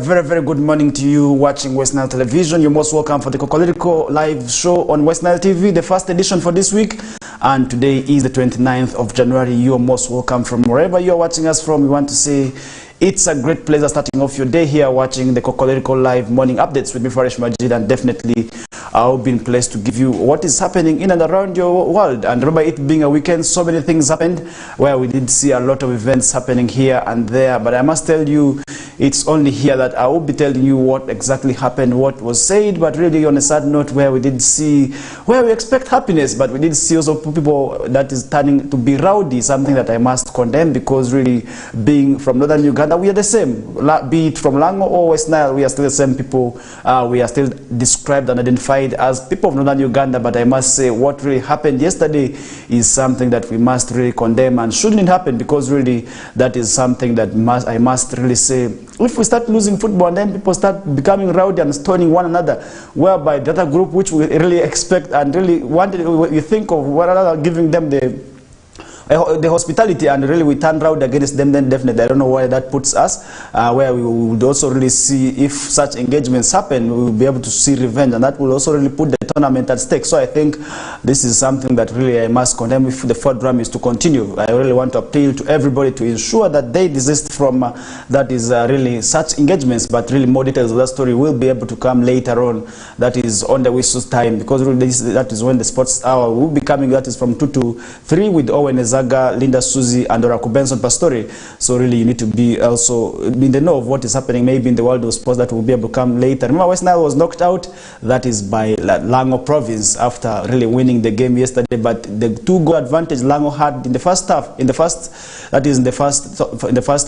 very, very good morning to you watching West Nile Television. You're most welcome for the Kokoliriko live show on West Nile TV, the first edition for this week. And today is the 29th of January. You're most welcome from wherever you're watching us from. We want to say it's a great pleasure starting off your day here watching the Kokoliriko live morning updates with me, Farish Majid, and definitely I've been pleased to give you what is happening in and around your world. And remember, it being a weekend, so many things happened where we did see a lot of events happening here and there. But I must tell you, it's only here that I will be telling you what exactly happened, what was said. But really, on a sad note, where we did see, where we expect happiness, but we did see also people that is turning to be rowdy, something that I must condemn, because really, being from northern Uganda, we are the same. Be it from Lango or West Nile, we are still the same people. We are still described and identified as people of northern Uganda. But I must say, what really happened yesterday is something that we must really condemn and shouldn't happen, because really that is something that I must really say, if we start losing football and then people start becoming rowdy and stoning one another, whereby the other group which we really expect and really wanted, we think of one another giving them the hospitality, and really we turn round against them, then definitely I don't know where that puts us, where we would also really see, if such engagements happen, we will be able to see revenge, and that will also really put the tournament at stake. So I think this is something that really I must condemn if the fourth drum is to continue. I really want to appeal to everybody to ensure that they desist from that is really such engagements, but really more details of that story will be able to come later on. That is on the whistle's time, because really that is when the sports hour will be coming. That is from 2 to 3 with Owen Zaga, Linda Suzy, and Oraku Benson Pastori. So really you need to be also in the know of what is happening maybe in the world of sports. That will be able to come later. Remember, West Nile was knocked out, that is by Lango province, after really winning the game yesterday. But the 2-goal advantage Lango had in the first half, in the first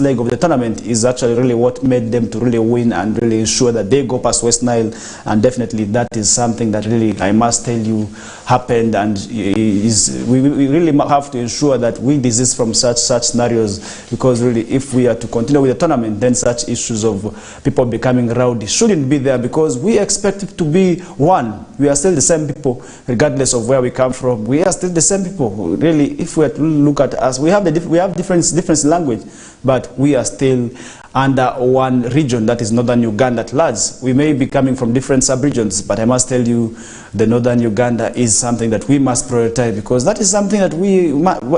leg of the tournament, is actually really what made them to really win and really ensure that they go past West Nile. And definitely that is something that really I must tell you happened, and we really have to ensure that we desist from such scenarios, because really if we are to continue with the tournament, then such issues of people becoming rowdy shouldn't be there, because we expect it to be one. We are still the same people regardless of where we come from. We are still the same people. Really, if we are to look at us, we have difference in language, but we are still under one region, that is northern Uganda at large. We may be coming from different sub-regions, but I must tell you, the northern Uganda is something that we must prioritize, because that is something that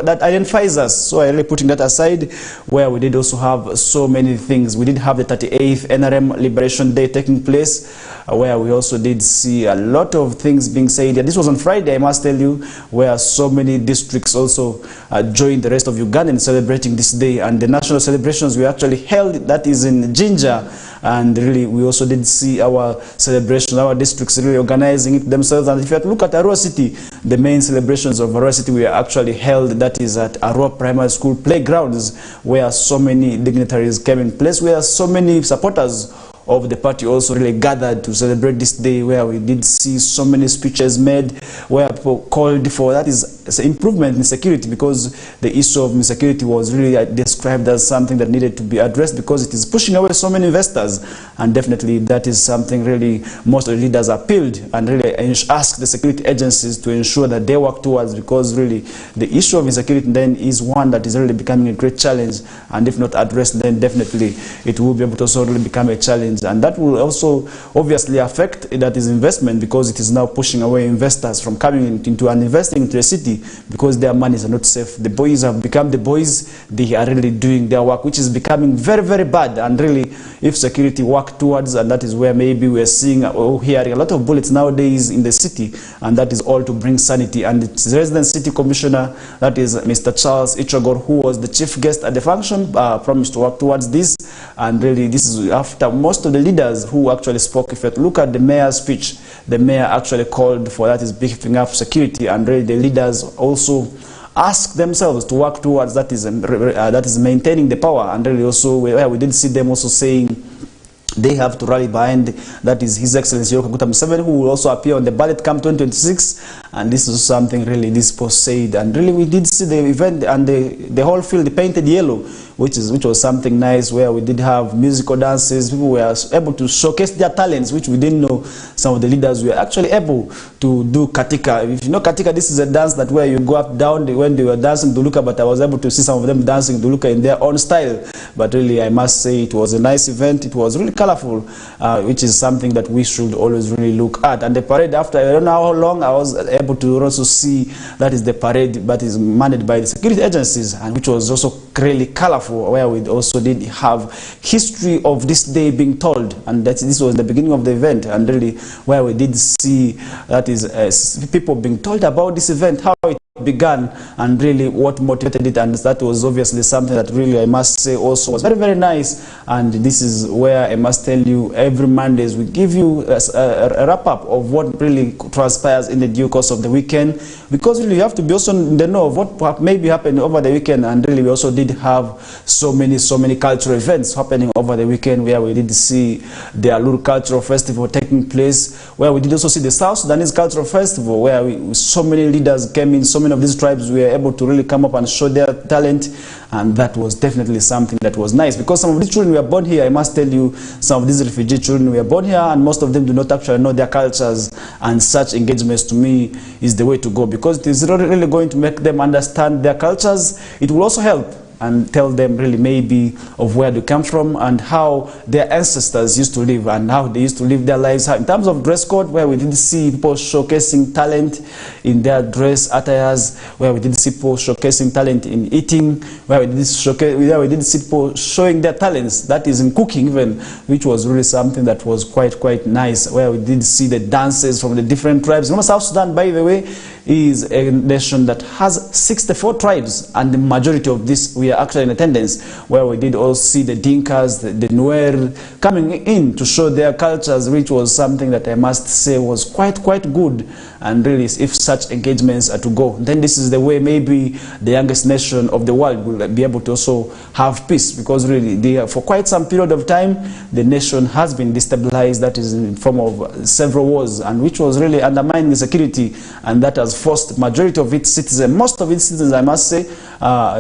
that identifies us. So I really putting that aside, where we did also have so many things. We did have the 38th NRM Liberation Day taking place, where we also did see a lot of things being said. This was on Friday, I must tell you, where so many districts also joined the rest of Uganda in celebrating this day. And the national celebrations we actually held, that is in Jinja, and really we also did see our celebration, our districts really organizing it themselves. And if you have to look at Arua City, the main celebrations of Arua City were actually held, that is at Arua Primary School playgrounds, where so many dignitaries came in place, where so many supporters of the party also really gathered to celebrate this day, where we did see so many speeches made, where people called for, that is improvement in security, because the issue of insecurity was really described as something that needed to be addressed, because it is pushing away so many investors. And definitely that is something really most of the leaders appealed and really asked the security agencies to ensure that they work towards, because really the issue of insecurity then is one that is really becoming a great challenge, and if not addressed, then definitely it will be able to also really become a challenge. And that will also obviously affect that is investment, because it is now pushing away investors from coming into and investing into the city, because their monies are not safe. The boys have become the boys. They are really doing their work, which is becoming very, very bad. And really, if security work towards, and that is where maybe we are seeing or hearing a lot of bullets nowadays in the city, and that is all to bring sanity. And its resident city commissioner, that is Mr. Charles Ichogor, who was the chief guest at the function, promised to work towards this. And really, this is after most of the leaders who actually spoke. If you look at the mayor's speech, the mayor actually called for, that is beefing up security, and really the leaders also ask themselves to work towards, that is maintaining the power. And really also where we did see them also saying they have to rally behind, that is His Excellency Yoweri Kaguta Museveni, who will also appear on the ballot come 2026. And this is something really this post said, and really we did see the event and the whole field painted yellow, which was something nice, where we did have musical dances. People were able to showcase their talents, which we didn't know. Some of the leaders were actually able to do katika. If you know katika, this is a dance that where you go up down. When they were dancing Duluka, but I was able to see some of them dancing Duluka in their own style. But really, I must say it was a nice event. It was really colorful, which is something that we should always really look at. And the parade, after I don't know how long, I was able to also see that is the parade that is managed by the security agencies, and which was also really colorful, where we also did have history of this day being told, and that this was the beginning of the event, and really where we did see that is people being told about this event, how it began, and really what motivated it. And that was obviously something that really I must say also was very, very nice. And this is where I must tell you, every Mondays we give you a wrap-up of what really transpires in the due course of the weekend, because really you have to be also in the know of what maybe happened over the weekend. And really we also did have so many cultural events happening over the weekend, where we did see the Alur Cultural Festival taking place, where we did also see the South Sudanese Cultural Festival, where so many leaders came in, so many of these tribes were able to really come up and show their talent. And that was definitely something that was nice, because some of these children were born here. I must tell you, some of these refugee children were born here, and most of them do not actually know their cultures. And such engagements to me is the way to go, because it is really going to make them understand their cultures. It will also help and tell them really maybe of where they come from and how their ancestors used to live and how they used to live their lives. In terms of dress code, where we did see people showcasing talent in their dress attires, where we did see people showcasing talent in eating, where we did see people showing their talents, that is in cooking even, which was really something that was quite nice, where we did see the dances from the different tribes. Remember, South Sudan, by the way, is a nation that has 64 tribes, and the majority of this we are actually in attendance, where we did also see the Dinkas, the Nuer coming in to show their cultures, which was something that I must say was quite good. And really, if such engagements are to go, then this is the way maybe the youngest nation of the world will be able to also have peace, because really for quite some period of time the nation has been destabilized, that is in form of several wars, and which was really undermining the security, and that has forced majority of its citizens, most of its citizens I must say,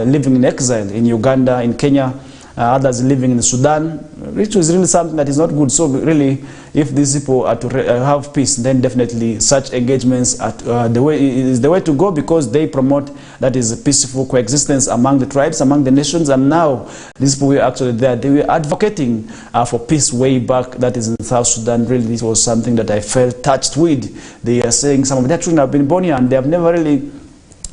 living in exile in Uganda, in Kenya, others living in Sudan, which is really something that is not good. So really, if these people are to have peace, then definitely such engagements are the way to go, because they promote that is a peaceful coexistence among the tribes, among the nations. And now these people were actually there, they were advocating for peace way back, that is in South Sudan. Really, this was something that I felt touched with. They are saying some of their children have been born here and they have never really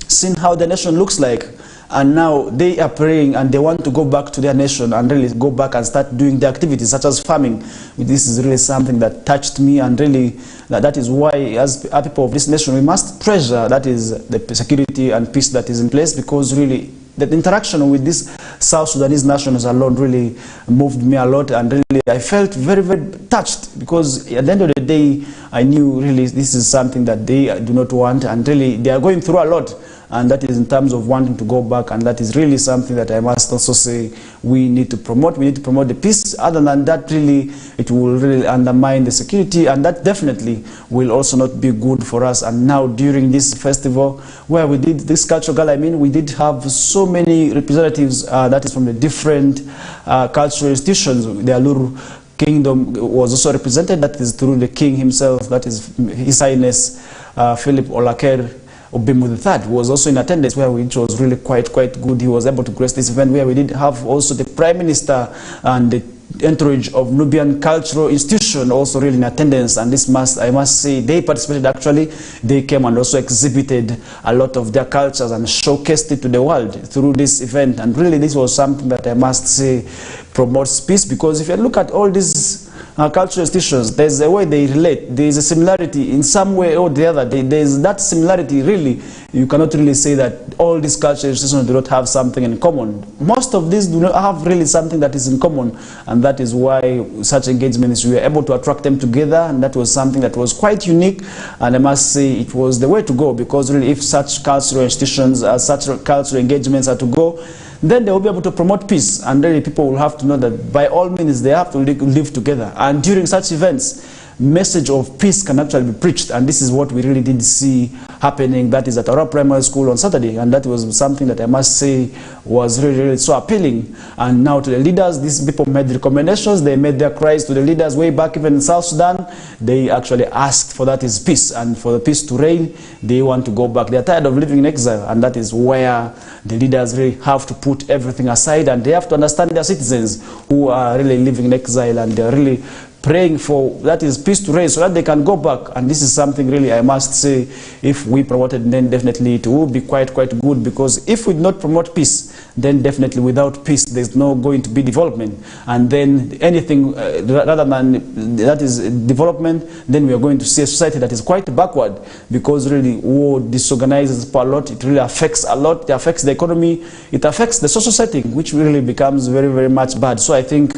seen how the nation looks like. And now they are praying and they want to go back to their nation and really go back and start doing the activities such as farming. This is really something that touched me, and really that is why, as people of this nation, we must treasure that is the security and peace that is in place, because really the interaction with these South Sudanese nationals alone really moved me a lot, and really I felt very touched, because at the end of the day I knew really this is something that they do not want, and really they are going through a lot. And that is in terms of wanting to go back, and that is really something that I must also say we need to promote. We need to promote the peace. Other than that, really, it will really undermine the security, and that definitely will also not be good for us. And now during this festival, where we did this cultural gala, we did have so many representatives that is from the different cultural institutions. The Alur Kingdom was also represented, that is through the king himself, that is His Highness Philip Olaker Obimu III was also in attendance, which was really quite good. He was able to grace this event, where we did have also the Prime Minister and the entourage of Nubian Cultural Institution also really in attendance. And this I must say, they participated actually. They came and also exhibited a lot of their cultures and showcased it to the world through this event. And really this was something that I must say promotes peace, because if you look at all these cultural institutions, there's a way they relate. There is a similarity in some way or the other. There is that similarity. Really, you cannot really say that all these cultural institutions do not have something in common. Most of these do not have really something that is in common, and that is why such engagements, we were able to attract them together, and that was something that was quite unique. And I must say it was the way to go, because really if such cultural institutions, such cultural engagements are to go, then they will be able to promote peace, and really people will have to know that by all means they have to live together. And during such events, message of peace can actually be preached. And this is what we really did see happening, that is at our primary school on Saturday. And that was something that I must say was really, really so appealing. And now to the leaders, these people made recommendations, they made their cries to the leaders way back even in South Sudan. They actually asked for that is peace, and for the peace to reign, they want to go back. They are tired of living in exile, and that is where the leaders really have to put everything aside, and they have to understand their citizens who are really living in exile, and they are really praying for that is peace to reign so that they can go back. And this is something really I must say, if we promote it, then definitely it will be quite good, because if we do not promote peace, then definitely without peace there's no going to be development. And then anything rather than that is development, then we are going to see a society that is quite backward, because really war disorganizes a lot. It really affects a lot. It affects the economy, it affects the social setting, which really becomes very much bad. So I think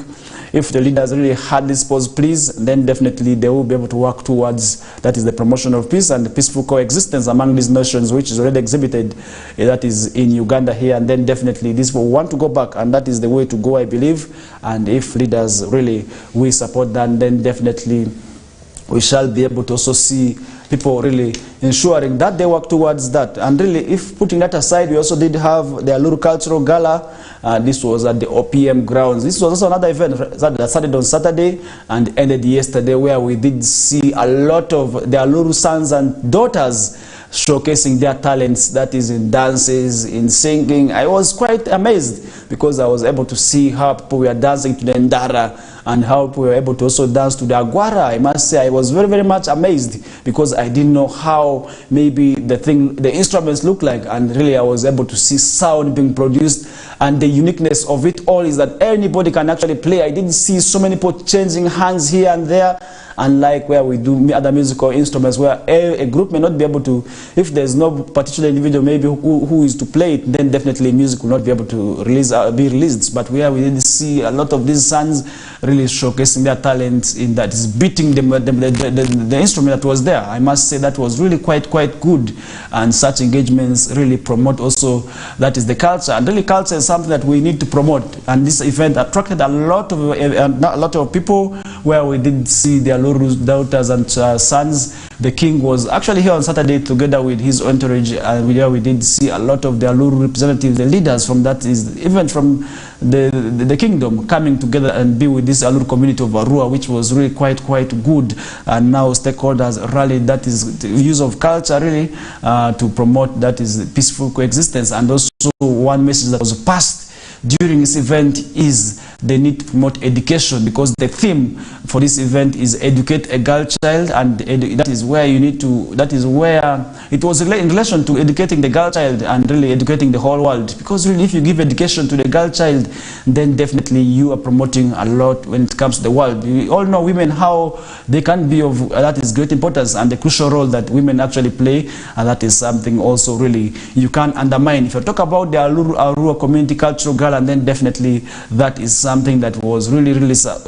if the leaders really had this pause, please, then definitely they will be able to work towards that is the promotion of peace and the peaceful coexistence among these nations, which is already exhibited that is in Uganda here. And then definitely this will want to go back, and that is the way to go, I believe. And if leaders really we support that, then definitely we shall be able to also see people really ensuring that they work towards that. And really, if putting that aside, we also did have the Aluru Cultural Gala. This was at the OPM grounds. This was also another event that started on Saturday and ended yesterday, where we did see a lot of the Aluru sons and daughters showcasing their talents, that is in dances, in singing. I was quite amazed, because I was able to see how people were dancing to the Ndara and how people were able to also dance to the Agwara. I must say I was very much amazed, because I didn't know how maybe the instruments look like, and really I was able to see sound being produced. And the uniqueness of it all is that anybody can actually play. I didn't see so many people changing hands here and there, unlike where we do other musical instruments, where a group may not be able to, if there's no particular individual maybe who is to play it, then definitely music will not be able to be released. But where we did see a lot of these sons really showcasing their talents in that is beating the instrument that was there. I must say that was really quite good, and such engagements really promote also that is the culture. And really culture is something that we need to promote, and this event attracted a lot of people, where we did see the Aluru daughters and sons. The king was actually here on Saturday together with his entourage, and where we did see a lot of the Aluru representatives, the leaders from that is even from the kingdom, coming together and be with this Aluru community of Arua, which was really quite good. And now stakeholders rallied, that is the use of culture really to promote that is peaceful coexistence. And also one message that was passed during this event is they need to promote education, because the theme for this event is educate a girl child, and that is where you need to, that is where it was in relation to educating the girl child and really educating the whole world. Because really if you give education to the girl child, then definitely you are promoting a lot when it comes to the world. We all know women, how they can be of that is great importance, and the crucial role that women actually play, and that is something also really you can't undermine. If you talk about the Arua community cultural gala, and then definitely that is something that was really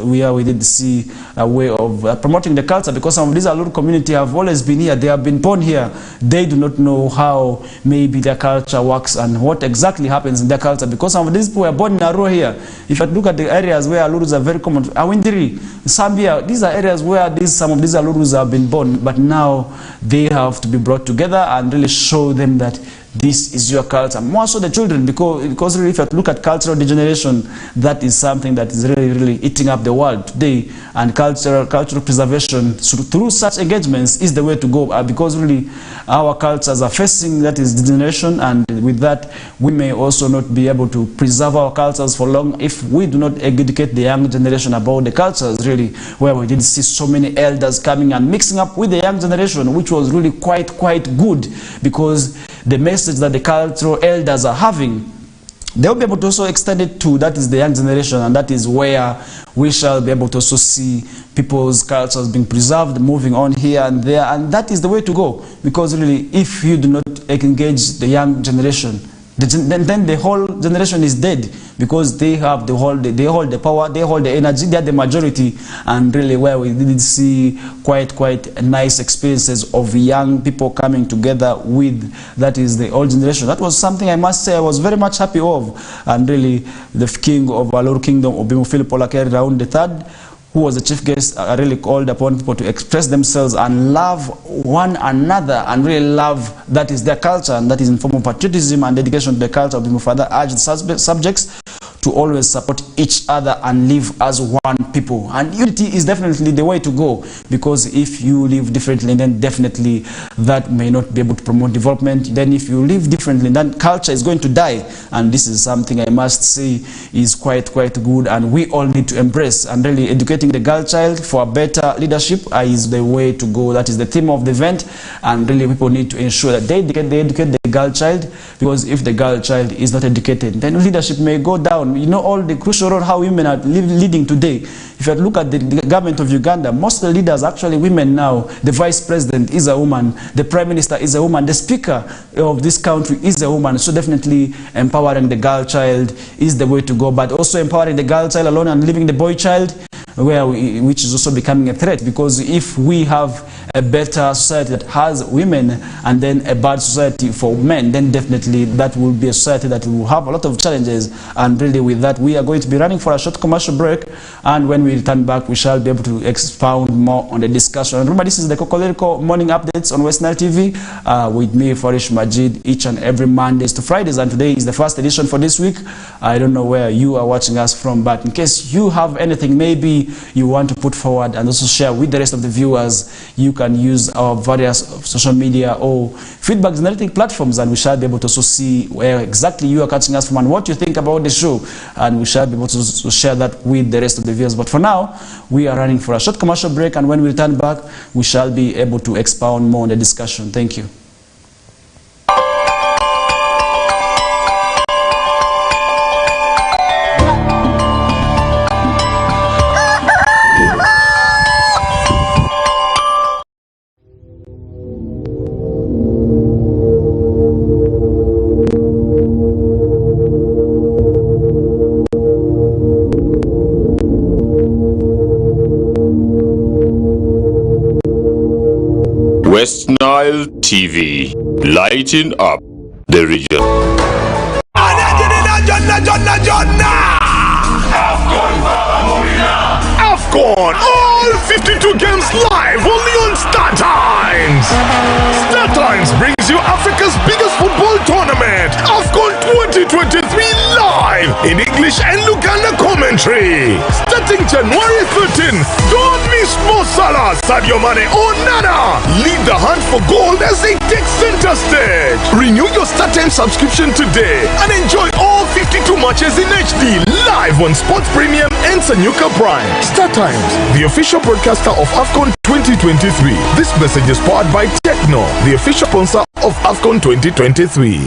where we did see a way of promoting the culture, because some of these Aluru community have always been here, they have been born here. They do not know how maybe their culture works and what exactly happens in their culture, because some of these people were born in Arua here. If you look at the areas where Alurus are very common, Awindiri, Zambia, these are areas where some of these Alurus have been born, but now they have to be brought together and really show them that this is your culture. More so the children, because really if you look at cultural degeneration, that is something that is really eating up the world today. And cultural preservation through such engagements is the way to go, because really our cultures are facing that is degeneration, and with that we may also not be able to preserve our cultures for long if we do not educate the young generation about the cultures, really, where we did see so many elders coming and mixing up with the young generation, which was really quite good, because the message that the cultural elders are having, they'll be able to also extend it to that is the young generation, and that is where we shall be able to also see people's cultures being preserved, moving on here and there, and that is the way to go. Because really, if you do not engage the young generation, then the whole generation is dead, because they have they hold the power, they hold the energy, they are the majority. And really where we did see quite nice experiences of young people coming together with that is the old generation. That was something I must say I was very much happy of. And really the king of Aluru Kingdom, Obimufili Polakeri Round III, who was the chief guest, really called upon people to express themselves and love one another and really love that is their culture, and that is in form of patriotism and dedication to the culture of the father. Urged the subjects to always support each other and live as one people. And unity is definitely the way to go, because if you live differently, then definitely that may not be able to promote development. Then if you live differently, then culture is going to die. And this is something I must say is quite good, and we all need to embrace. And really educating the girl child for a better leadership is the way to go. That is the theme of the event, and really people need to ensure that they educate the girl child, because if the girl child is not educated, then leadership may go down. You know, all the crucial role how women are leading today. If you look at the government of Uganda, most of the leaders are actually women now. The vice president is a woman, the prime minister is a woman, the speaker of this country is a woman. So definitely empowering the girl child is the way to go, but also empowering the girl child alone and leaving the boy child, which is also becoming a threat, because if we have a better society that has women and then a bad society for men, then definitely that will be a society that will have a lot of challenges. And really with that, we are going to be running for a short commercial break, and when we return back, we shall be able to expound more on the discussion. Remember, this is the Kokoliriko morning updates on West Nile TV with me, Farish Majid, each and every Mondays to Fridays, and today is the first edition for this week. I don't know where you are watching us from, but in case you have anything maybe you want to put forward and also share with the rest of the viewers, you can use our various social media or feedback generating platforms, and we shall be able to also see where exactly you are catching us from and what you think about the show, and we shall be able to share that with the rest of the viewers. But for now, we are running for a short commercial break, and when we return back, we shall be able to expound more on the discussion. Thank you. West Nile TV, lighting up the region. AFCON, all 52 games live only on Star Times. Star Times brings you Africa's biggest football tournament, AFCON 2023, live in English and Luganda commentary. Starting January 13, don't miss Mo Salah, Sadio Mane or Nana. Lead the hunt for gold as they take center stage. Renew your Star Times subscription today and enjoy all 52 matches in HD live on Sports Premium and Sanyuka Prime. Star Times, the official broadcaster of AFCON 2023. This message is powered by Techno, the official sponsor of AFCON 2023.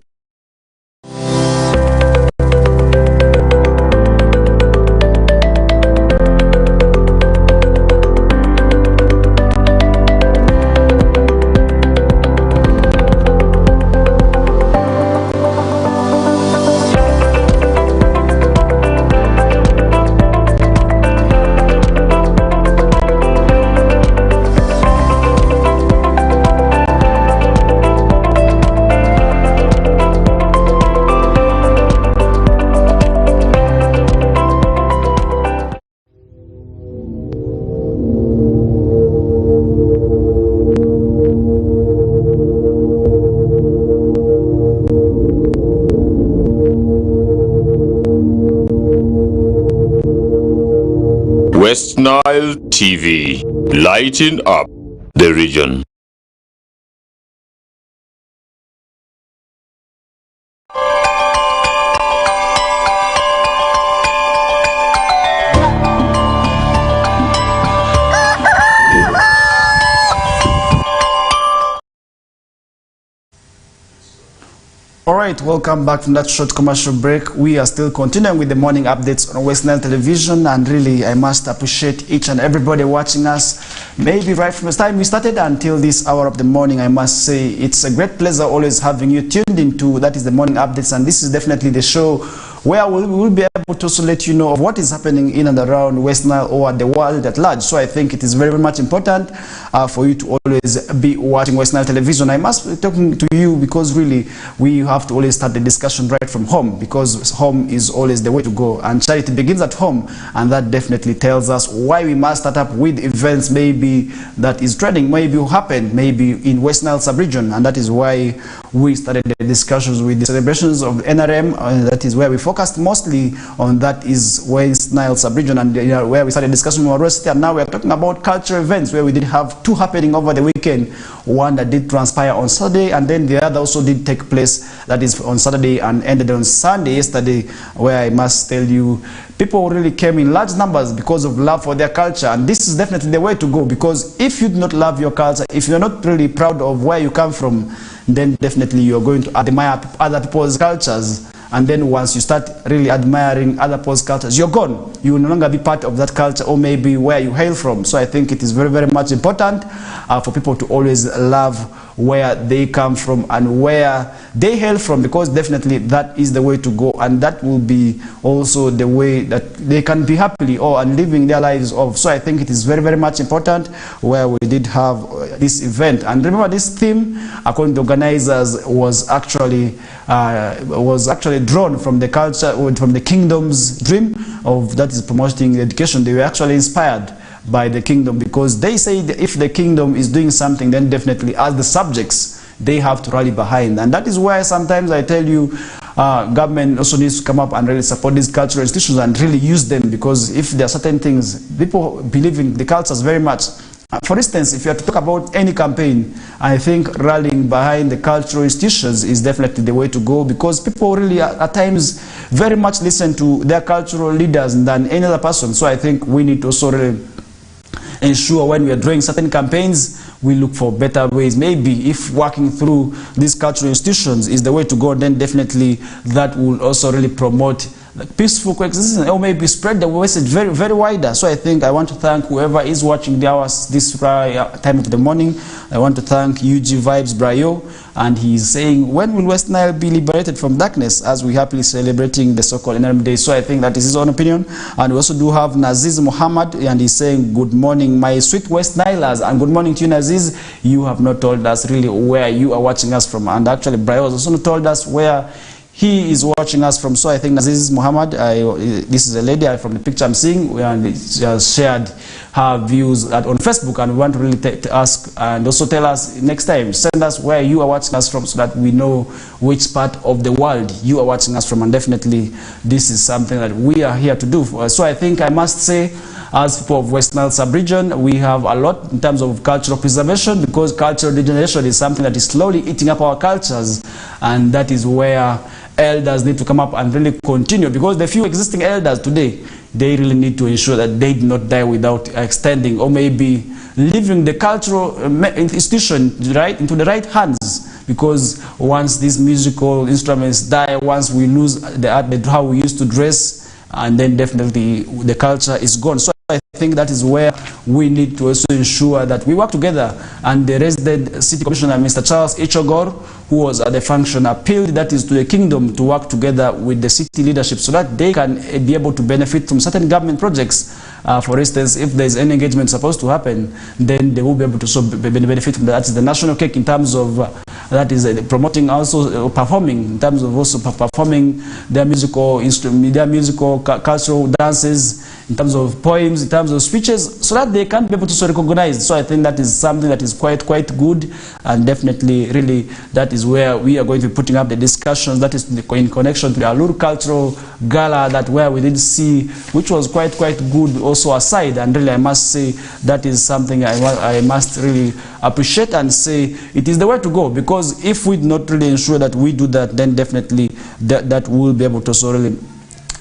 West Nile TV, lighting up the region. Alright, welcome back from that short commercial break. We are still continuing with the morning updates on West Nile Television, and really I must appreciate each and everybody watching us, maybe right from the time we started until this hour of the morning. I must say it's a great pleasure always having you tuned into that is the morning updates, and this is definitely the show where we will be able to also let you know of what is happening in and around West Nile or the world at large. So I think it is very, very much important for you to always be watching West Nile television. I must be talking to you because really we have to always start the discussion right from home, because home is always the way to go, and charity begins at home, and that definitely tells us why we must start up with events maybe that is trending, maybe happened maybe in West Nile sub-region, and that is why we started the discussions with the celebrations of NRM, that is where we focused mostly on, that is West Nile sub-region, and where we started discussing with City, and now we are talking about cultural events where we did have two happening over the weekend, one that did transpire on Saturday, and then the other also did take place, that is on Saturday and ended on Sunday yesterday, where I must tell you people really came in large numbers because of love for their culture. And this is definitely the way to go, because if you do not love your culture, if you're not really proud of where you come from, then definitely you're going to admire other people's cultures. And then once you start really admiring other people's cultures, you're gone. You will no longer be part of that culture, or maybe where you hail from. So I think it is very, very much important for people to always love where they come from and where they hail from, because definitely that is the way to go, and that will be also the way that they can be happily and living their lives of. So I think it is very, very much important where we did have this event. And remember, this theme, according to organizers, was actually drawn from the culture, from the kingdom's dream of, that is promoting education. They were actually inspired by the kingdom, because they say that if the kingdom is doing something, then definitely as the subjects they have to rally behind. And that is why sometimes I tell you government also needs to come up and really support these cultural institutions and really use them, because if there are certain things, people believe in the cultures very much. For instance, if you have to talk about any campaign, I think rallying behind the cultural institutions is definitely the way to go, because people really at times very much listen to their cultural leaders than any other person. So I think we need to also really ensure when we are doing certain campaigns, we look for better ways. Maybe if working through these cultural institutions is the way to go, then definitely that will also really promote peaceful coexistence, or maybe spread the message very, very wider. So I think I want to thank whoever is watching this time of the morning. I want to thank UG Vibes Brayo, and he's saying, when will West Nile be liberated from darkness, as we happily celebrating the so-called NRM Day. So I think that is his own opinion. And we also do have Naziz Muhammad, and he's saying, good morning, my sweet West Nilers, and good morning to you, Naziz. You have not told us really where you are watching us from, and actually Brayo has also not told us where he is watching us from. So I think Naziz Muhammad, this is a lady from the picture I'm seeing, and she has shared her views on Facebook, and we want to really ask and also tell us next time, send us where you are watching us from, so that we know which part of the world you are watching us from. And definitely this is something that we are here to do. So I think I must say, as people of West Nile sub-region, we have a lot in terms of cultural preservation, because cultural degeneration is something that is slowly eating up our cultures, and that is where elders need to come up and really continue, because the few existing elders today, they really need to ensure that they do not die without extending or maybe leaving the cultural institution into the right hands. Because once these musical instruments die, once we lose the art, how we used to dress, and then definitely the culture is gone. So I think that is where we need to also ensure that we work together. And the resident city commissioner, Mr. Charles Ichogor, who was at the function, appealed, that is, to the kingdom to work together with the city leadership, so that they can be able to benefit from certain government projects. For instance, if there is any engagement supposed to happen, then they will be able to benefit from that. That's the national cake in terms of that is promoting, also performing, in terms of also performing their musical instrument, their musical cultural dances, in terms of poems, in terms of speeches, so that they can be able to recognize. So I think that is something that is quite good, and definitely really that is where we are going to be putting up the discussions. That is in connection to the Alur Cultural Gala, that where we did see, which was quite good also aside. And really I must say that is something I must really appreciate and say it is the way to go, because if we do not really ensure that we do that, then definitely that will be able to so really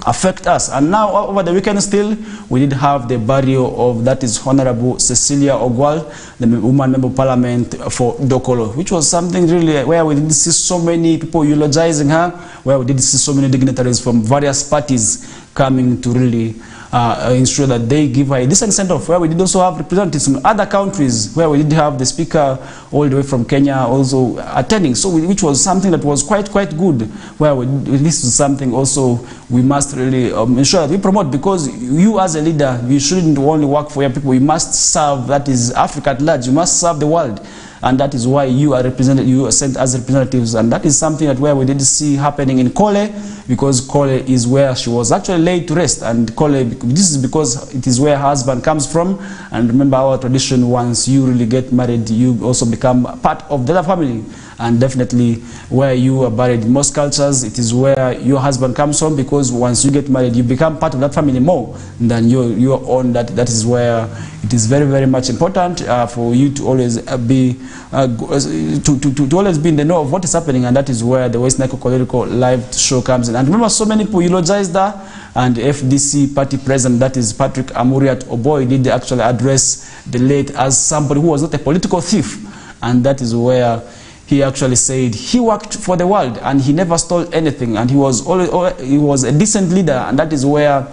affect us. And now over the weekend still, we did have the burial of, that is, Honorable Cecilia Ogwal, the woman member of parliament for Dokolo, which was something really where we did see so many people eulogizing her, where we did see so many dignitaries from various parties coming to really ensure that they give a decent send off, where we did also have representatives from other countries, where we did have the speaker all the way from Kenya also attending, so which was something that was quite good, where this is something also we must really ensure that we promote, because you as a leader, you shouldn't only work for your people, you must serve, that is Africa at large, you must serve the world. And that is why you are represented, you are sent as representatives, and that is something that where we did see happening in Kole, because Kole is where she was actually laid to rest, and Kole, this is because it is where her husband comes from. And remember our tradition, once you really get married, you also become part of the other family. And definitely where you are buried in most cultures, it is where your husband comes from, because once you get married, you become part of that family more than your own. That is where it is very much important for you to always be to always be in the know of what is happening, and that is where the West Nile Kokoliriko live show comes in. And remember, so many people eulogized her, and FDC party president, that is Patrick Amuriat Oboy, did actually address the late as somebody who was not a political thief, and that is where he actually said he worked for the world and he never stole anything, and he was a decent leader, and that is where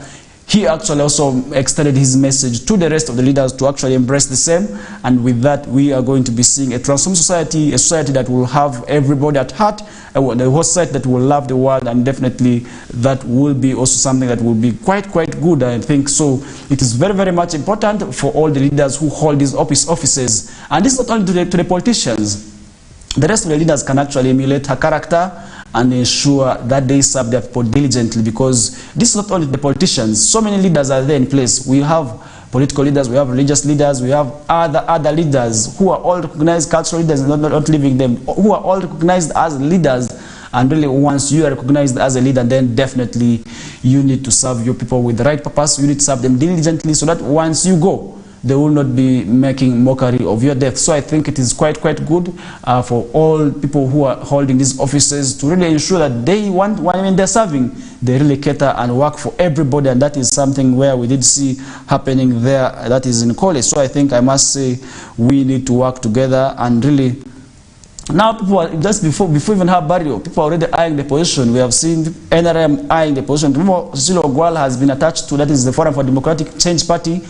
he actually also extended his message to the rest of the leaders to actually embrace the same. And with that, we are going to be seeing a transformed society, a society that will have everybody at heart, a whole society that will love the world, and definitely that will be also something that will be quite good, I think. So it is very much important for all the leaders who hold these offices, and this is not only to the politicians. The rest of the leaders can actually emulate her character and ensure that they serve their people diligently, because this is not only the politicians. So many leaders are there in place. We have political leaders, we have religious leaders, we have other leaders who are all recognized, cultural leaders, not leaving them, who are all recognized as leaders. And really, once you are recognized as a leader, then definitely you need to serve your people with the right purpose. You need to serve them diligently, so that once you go, they will not be making mockery of your death. So I think it is quite good for all people who are holding these offices to really ensure that they want, when they're serving, they really cater and work for everybody, and that is something where we did see happening there, that is in college. So I think I must say we need to work together, and really now people are, just before even her burial, people are already eyeing the position. We have seen NRM eyeing the position. Remember, Cecilia Ogwal has been attached to, that is the Forum for Democratic Change Party.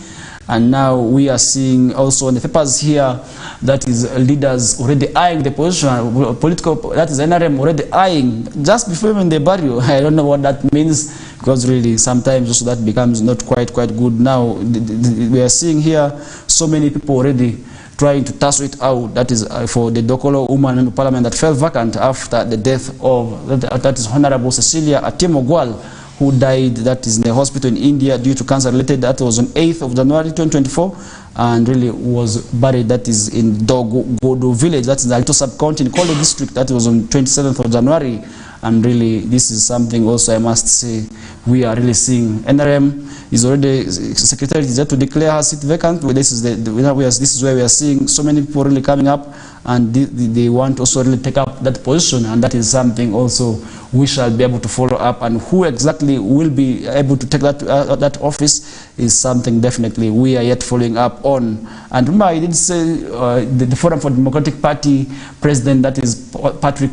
And now we are seeing also on the papers here that is leaders already eyeing the position, political, that is NRM already eyeing, just before even the burial. I don't know what that means, because really sometimes also that becomes not quite good. Now we are seeing here so many people already trying to tussle it out, that is for the Dokolo woman in parliament that fell vacant after the death of, that is Honorable Cecilia Atimo Ogwal, who died, that is in a hospital in India due to cancer related. That was on 8th of January 2024, and really was buried, that is in Dogodo village, that is the Alito sub-county in Kole district. That was on 27th of January. And really, this is something also I must say we are really seeing. NRM is already, secretary is there to declare her seat vacant. This is where we are seeing so many people really coming up, and they want to also really take up that position, and that is something also we shall be able to follow up. And who exactly will be able to take that office is something definitely we are yet following up on. And remember, I did say the Forum for Democratic Party president, that is Patrick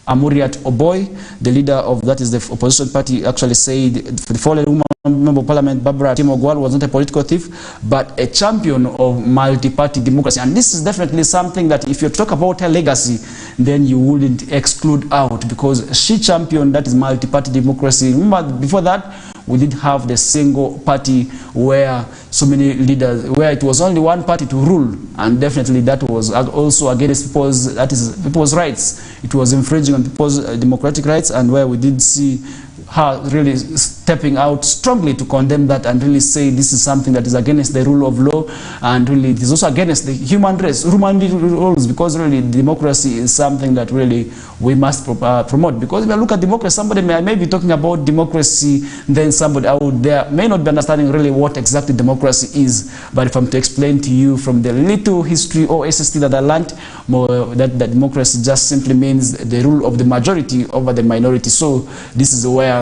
Amuriat Oboy, the leader of, that is the opposition party, actually said the fallen woman member of parliament Barbara Atimo Ogwal was not a political thief, but a champion of multi-party democracy. And this is definitely something that if you talk about her legacy, then you wouldn't exclude out, because she championed, that is multi-party democracy. Remember, before that, we did have the single party where so many leaders, where it was only one party to rule, and definitely that was also against people's rights. It was infringing on people's democratic rights, and where we did see her really stepping out strongly to condemn that and really say this is something that is against the rule of law, and really it is also against the human rules, because really democracy is something that really we must promote. Because if you look at democracy, somebody may be talking about democracy, then somebody out there may not be understanding really what exactly democracy is. But if I'm to explain to you from the little history or SST that I learned, that democracy just simply means the rule of the majority over the minority. So this is where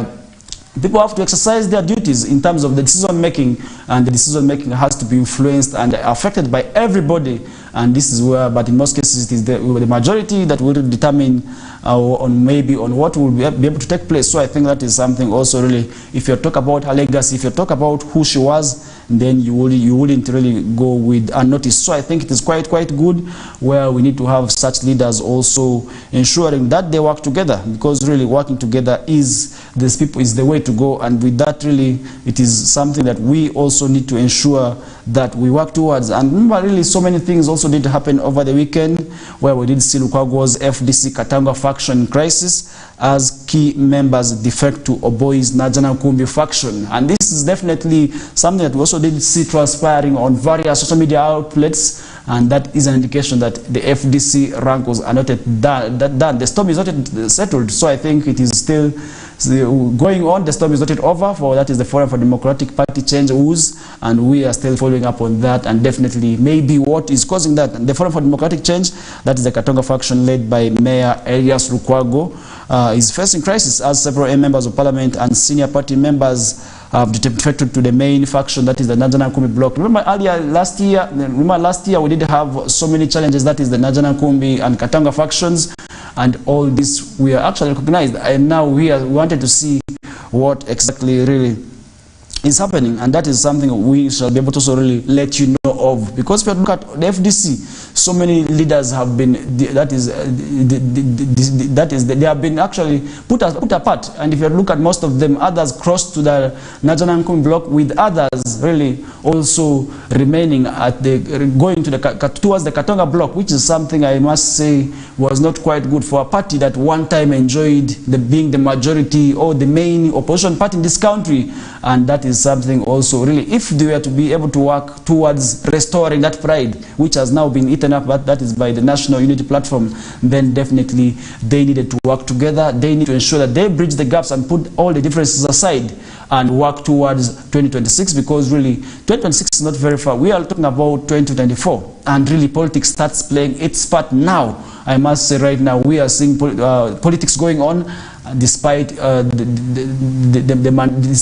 People have to exercise their duties in terms of the decision making, and the decision making has to be influenced and affected by everybody. And this is where, but in most cases, it is the majority that will determine on what will be able to take place. So I think that is something also really, if you talk about her legacy, if you talk about who she was, then you wouldn't really go with unnoticed. So I think it is quite good where we need to have such leaders also ensuring that they work together, because really working together is the way to go. And with that, really, it is something that we also need to ensure that we work towards. And remember, really, so many things also did happen over the weekend, where we did see Lukwago's FDC Katanga faction crisis as key members defect to Oboi's Najana Nkumbi faction. And this is definitely something that we also did see transpiring on various social media outlets, and that is an indication that the FDC rankles are not yet done. The storm is not yet settled. So I think it is still going on. The storm is not yet over. For that is the Forum for Democratic Party change ooze, and we are still following up on that, and definitely maybe what is causing that. And the Forum for Democratic Change, that is the Katonga faction led by Mayor Elias Lukwago, is facing crisis as several members of parliament and senior party members have defected to the main faction, that is the Najana Nkumbi bloc. Remember last year we did have so many challenges, that is the Najana Nkumbi and Katanga factions, and all this we are actually recognized, and now we wanted to see what exactly really is happening, and that is something we shall be able to really let you know of. Because if you look at the FDC, so many leaders have been, they have been actually put apart. And if you look at most of them, others crossed to the Najana Nkumbi bloc, with others really also remaining at going to towards the Katonga bloc, which is something I must say was not quite good for a party that one time enjoyed being the majority or the main opposition party in this country. And that is something also really, if they were to be able to work towards restoring that pride, which has now been eaten up, but that is by the National Unity Platform, then definitely they needed to work together. They need to ensure that they bridge the gaps and put all the differences aside and work towards 2026, because really 2026 is not very far. We are talking about 2024, and really politics starts playing its part now. I must say right now we are seeing politics going on, despite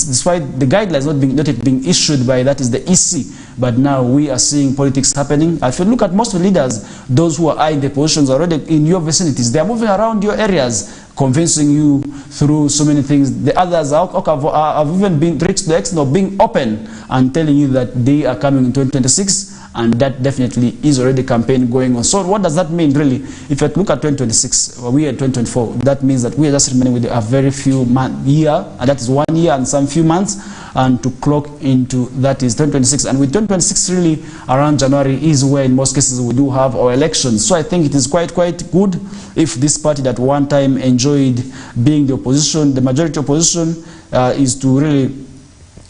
despite the guidelines not yet being issued by, that is the EC. But now we are seeing politics happening. If you look at most of the leaders, those who are in the positions already in your vicinities, they are moving around your areas, convincing you through so many things. The others have even been reached the extent of being open and telling you that they are coming in 2026. And that definitely is already campaign going on. So what does that mean really? If you look at 2026, we are 2024, that means that we are just remaining with a very few year, and that is 1 year and some few months, and to clock into that is 2026. And with 2026 really around January is where in most cases we do have our elections. So I think it is quite good if this party that one time enjoyed being the opposition, the majority opposition, is to really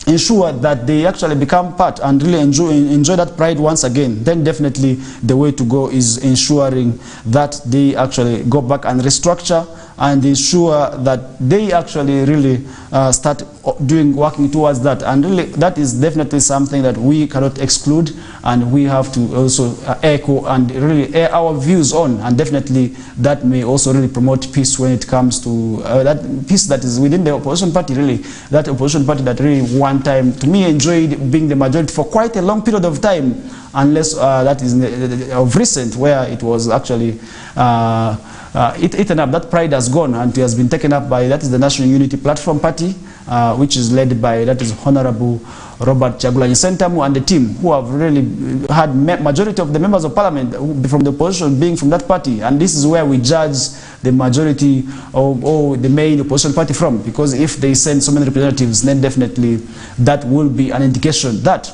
ensure that they actually become part and really enjoy that pride once again. Then definitely the way to go is ensuring that they actually go back and restructure and ensure that they actually really start working towards that. And really that is definitely something that we cannot exclude, and we have to also echo and really air our views on. And definitely that may also really promote peace when it comes to that peace that is within the opposition party, really. That opposition party that really one time, to me, enjoyed being the majority for quite a long period of time, unless that is of recent, where it was actually eaten up. That pride has gone, and it has been taken up by, that is the National Unity Platform Party, which is led by, that is Honorable Robert Chagulanyi Sentamu and the team, who have really had majority of the members of parliament from the opposition being from that party. And this is where we judge the majority or the main opposition party from, because if they send so many representatives, then definitely that will be an indication that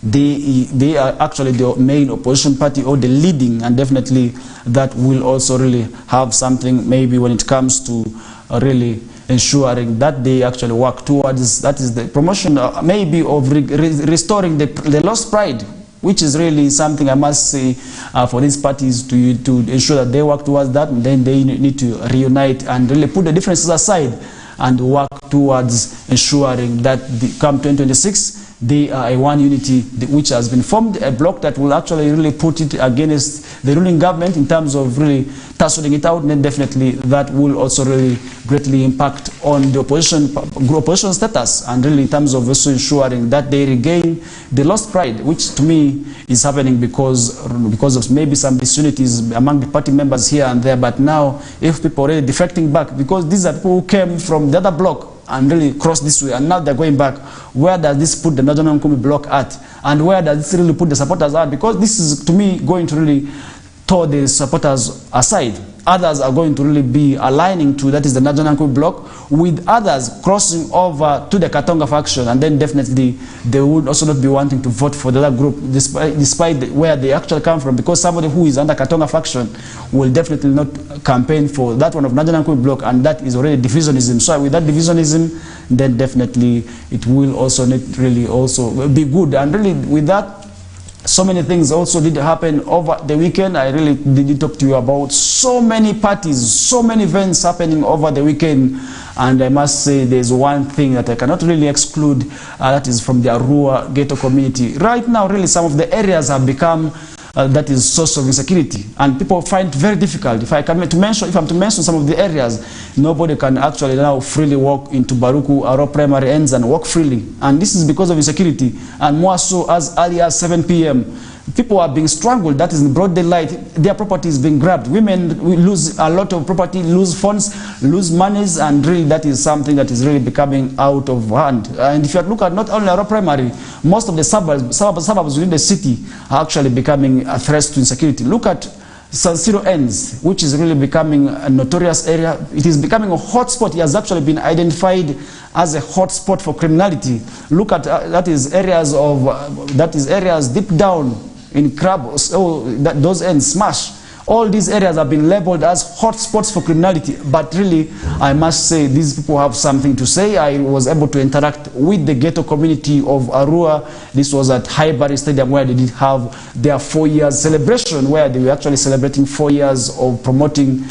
they are actually the main opposition party or the leading, and definitely that will also really have something maybe when it comes to really ensuring that they actually work towards, that is the promotion maybe of restoring the lost pride, which is really something I must say for these parties to ensure that they work towards that. And then they need to reunite and really put the differences aside and work towards ensuring that come 2026 they are a one unity which has been formed, a bloc that will actually really put it against the ruling government in terms of really tussling it out, and then definitely that will also really greatly impact on the opposition status, and really in terms of also ensuring that they regain the lost pride, which to me is happening because of maybe some disunities among the party members here and there. But now, if people are already defecting back, because these are people who came from the other bloc and really cross this way, and now they're going back, where does this put the National Nkumi bloc at? And where does this really put the supporters at? Because this is, to me, going to really throw the supporters aside. Others are going to really be aligning to, that is the National Nkumi bloc, with others crossing over to the Katonga faction, and then definitely they would also not be wanting to vote for the other group, despite where they actually come from, because somebody who is under Katonga faction will definitely not campaign for that one of National Nkumi bloc, and that is already divisionism. So with that divisionism, then definitely it will also not really also be good. And really with that, so many things also did happen over the weekend. I really did talk to you about so many parties, so many events happening over the weekend. And I must say there's one thing that I cannot really exclude, that is from the Arua ghetto community. Right now, really some of the areas have become that is source of insecurity, and people find it very difficult. If I'm to mention some of the areas, nobody can actually now freely walk into Baruku, Aro primary ends and walk freely, and this is because of insecurity. And more so, as early as 7 p.m. people are being strangled, that is in broad daylight, their property is being grabbed. Women lose a lot of property, lose funds, lose monies, and really that is something that is really becoming out of hand. And if you look at not only Aro primary, most of the suburbs within the city are actually becoming a threat to insecurity. Look at San Siro ends, which is really becoming a notorious area. It is becoming a hotspot. It has actually been identified as a hotspot for criminality. Look at that is areas deep down in Crab, those ends, Smash. All these areas have been labeled as hotspots for criminality. But really, I must say, these people have something to say. I was able to interact with the ghetto community of Arua. This was at Highbury Stadium, where they did have their 4 years celebration, where they were actually celebrating 4 years of promoting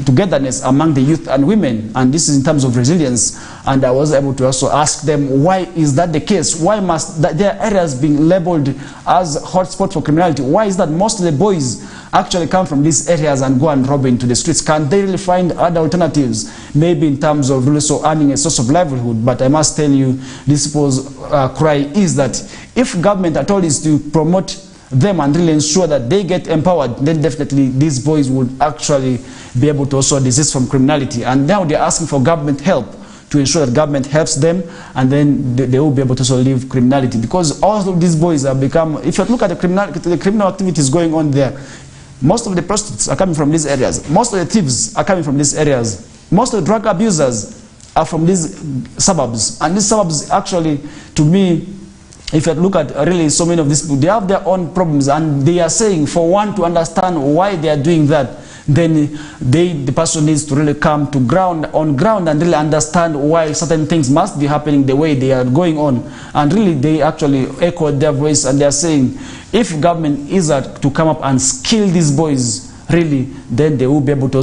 togetherness among the youth and women. And this is in terms of resilience. And I was able to also ask them, why is that the case? Why must their areas being labeled as hotspots for criminality? Why is that most of the boys actually come from these areas and go and rob into the streets? Can they really find other alternatives, maybe in terms of really so earning a source of livelihood? But I must tell you, this people's cry is that if government at all is to promote them and really ensure that they get empowered, then definitely these boys would actually be able to also desist from criminality. And now they're asking for government help to ensure that government helps them, and then they will be able to also leave criminality. Because all of these boys have become, if you look at the criminal activities going on there, most of the prostitutes are coming from these areas. Most of the thieves are coming from these areas. Most of the drug abusers are from these suburbs. And these suburbs actually, to me, if you look at really so many of these people, they have their own problems, and they are saying for one to understand why they are doing that, then the person needs to really come to on ground and really understand why certain things must be happening the way they are going on. And really they actually echoed their voice, and they are saying if government is to come up and skill these boys really, then they will be able to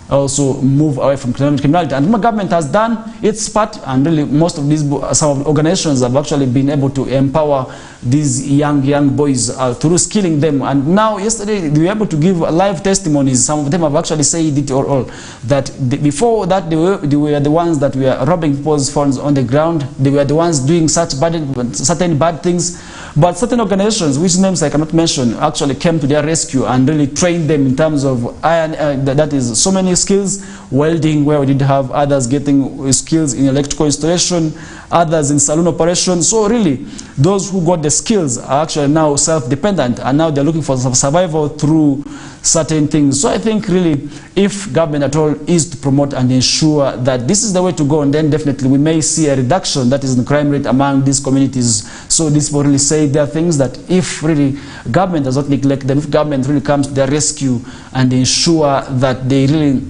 also move away from criminality. And the government has done its part, and really most of these, some of the organizations have actually been able to empower these young boys through skilling them. And now, yesterday, they were able to give live testimonies. Some of them have actually said it all that before that, they were the ones that were robbing people's phones on the ground. They were the ones doing certain bad things. But certain organizations, which names I cannot mention, actually came to their rescue and really trained them in terms of that is so many skills, welding, where we did have others getting skills in electrical installation, others in saloon operation. So really, those who got the skills are actually now self-dependent, and now they're looking for survival through certain things. So I think really, if government at all is to promote and ensure that this is the way to go, and then definitely we may see a reduction that is in the crime rate among these communities. So this will really say there are things that if really government does not neglect them, if government really comes to their rescue and ensure that they really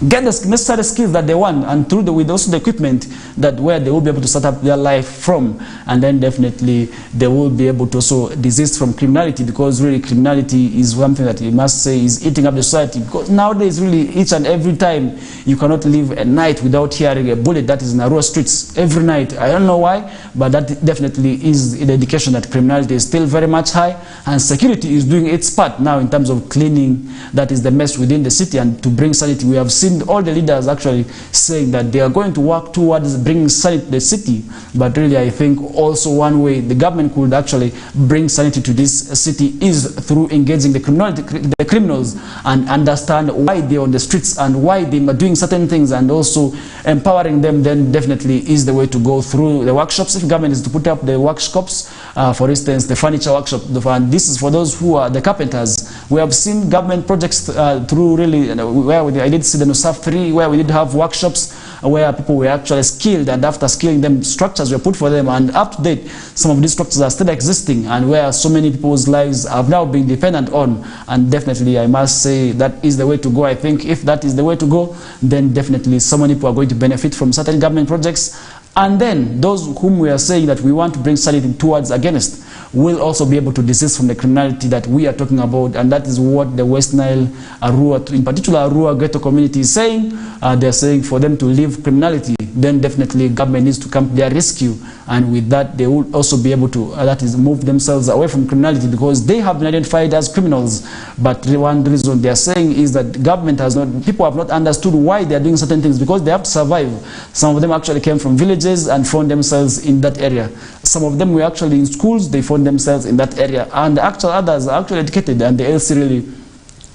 get the necessary skills that they want, and through with also the equipment that where they will be able to start up their life from, and then definitely they will be able to also desist from criminality, because really criminality is one thing that you must say is eating up the society. Because nowadays really each and every time you cannot live a night without hearing a bullet that is in Arua streets every night. I don't know why, but that definitely is the indication that criminality is still very much high, and security is doing its part now in terms of cleaning that is the mess within the city and to bring sanity. We have seen all the leaders actually saying that they are going to work towards bringing sanity to the city, but really I think also one way the government could actually bring sanity to this city is through engaging the criminals and understand why they're on the streets and why they are doing certain things, and also empowering them. Then definitely is the way to go through the workshops. If government is to put up the workshops, for instance the furniture workshop, and this is for those who are the carpenters. We have seen government projects through really where I did see the NUSAF 3, where we did have workshops where people were actually skilled, and after skilling them, structures were put for them, and up to date some of these structures are still existing, and where so many people's lives have now been dependent on. And definitely I must say that is the way to go. I think if that is the way to go, then definitely so many people are going to benefit from certain government projects, and then those whom we are saying that we want to bring sanity towards against will also be able to desist from the criminality that we are talking about. And that is what the West Nile Arua, in particular Arua ghetto community, is saying. They're saying for them to leave criminality, then definitely government needs to come to their rescue, and with that they will also be able to that is move themselves away from criminality, because they have been identified as criminals. But one reason they are saying is that government has not, people have not understood why they are doing certain things, because they have to survive. Some of them actually came from villages and found themselves in that area. Some of them were actually in schools, they found themselves in that area, and the actual others are actually educated, and the LC really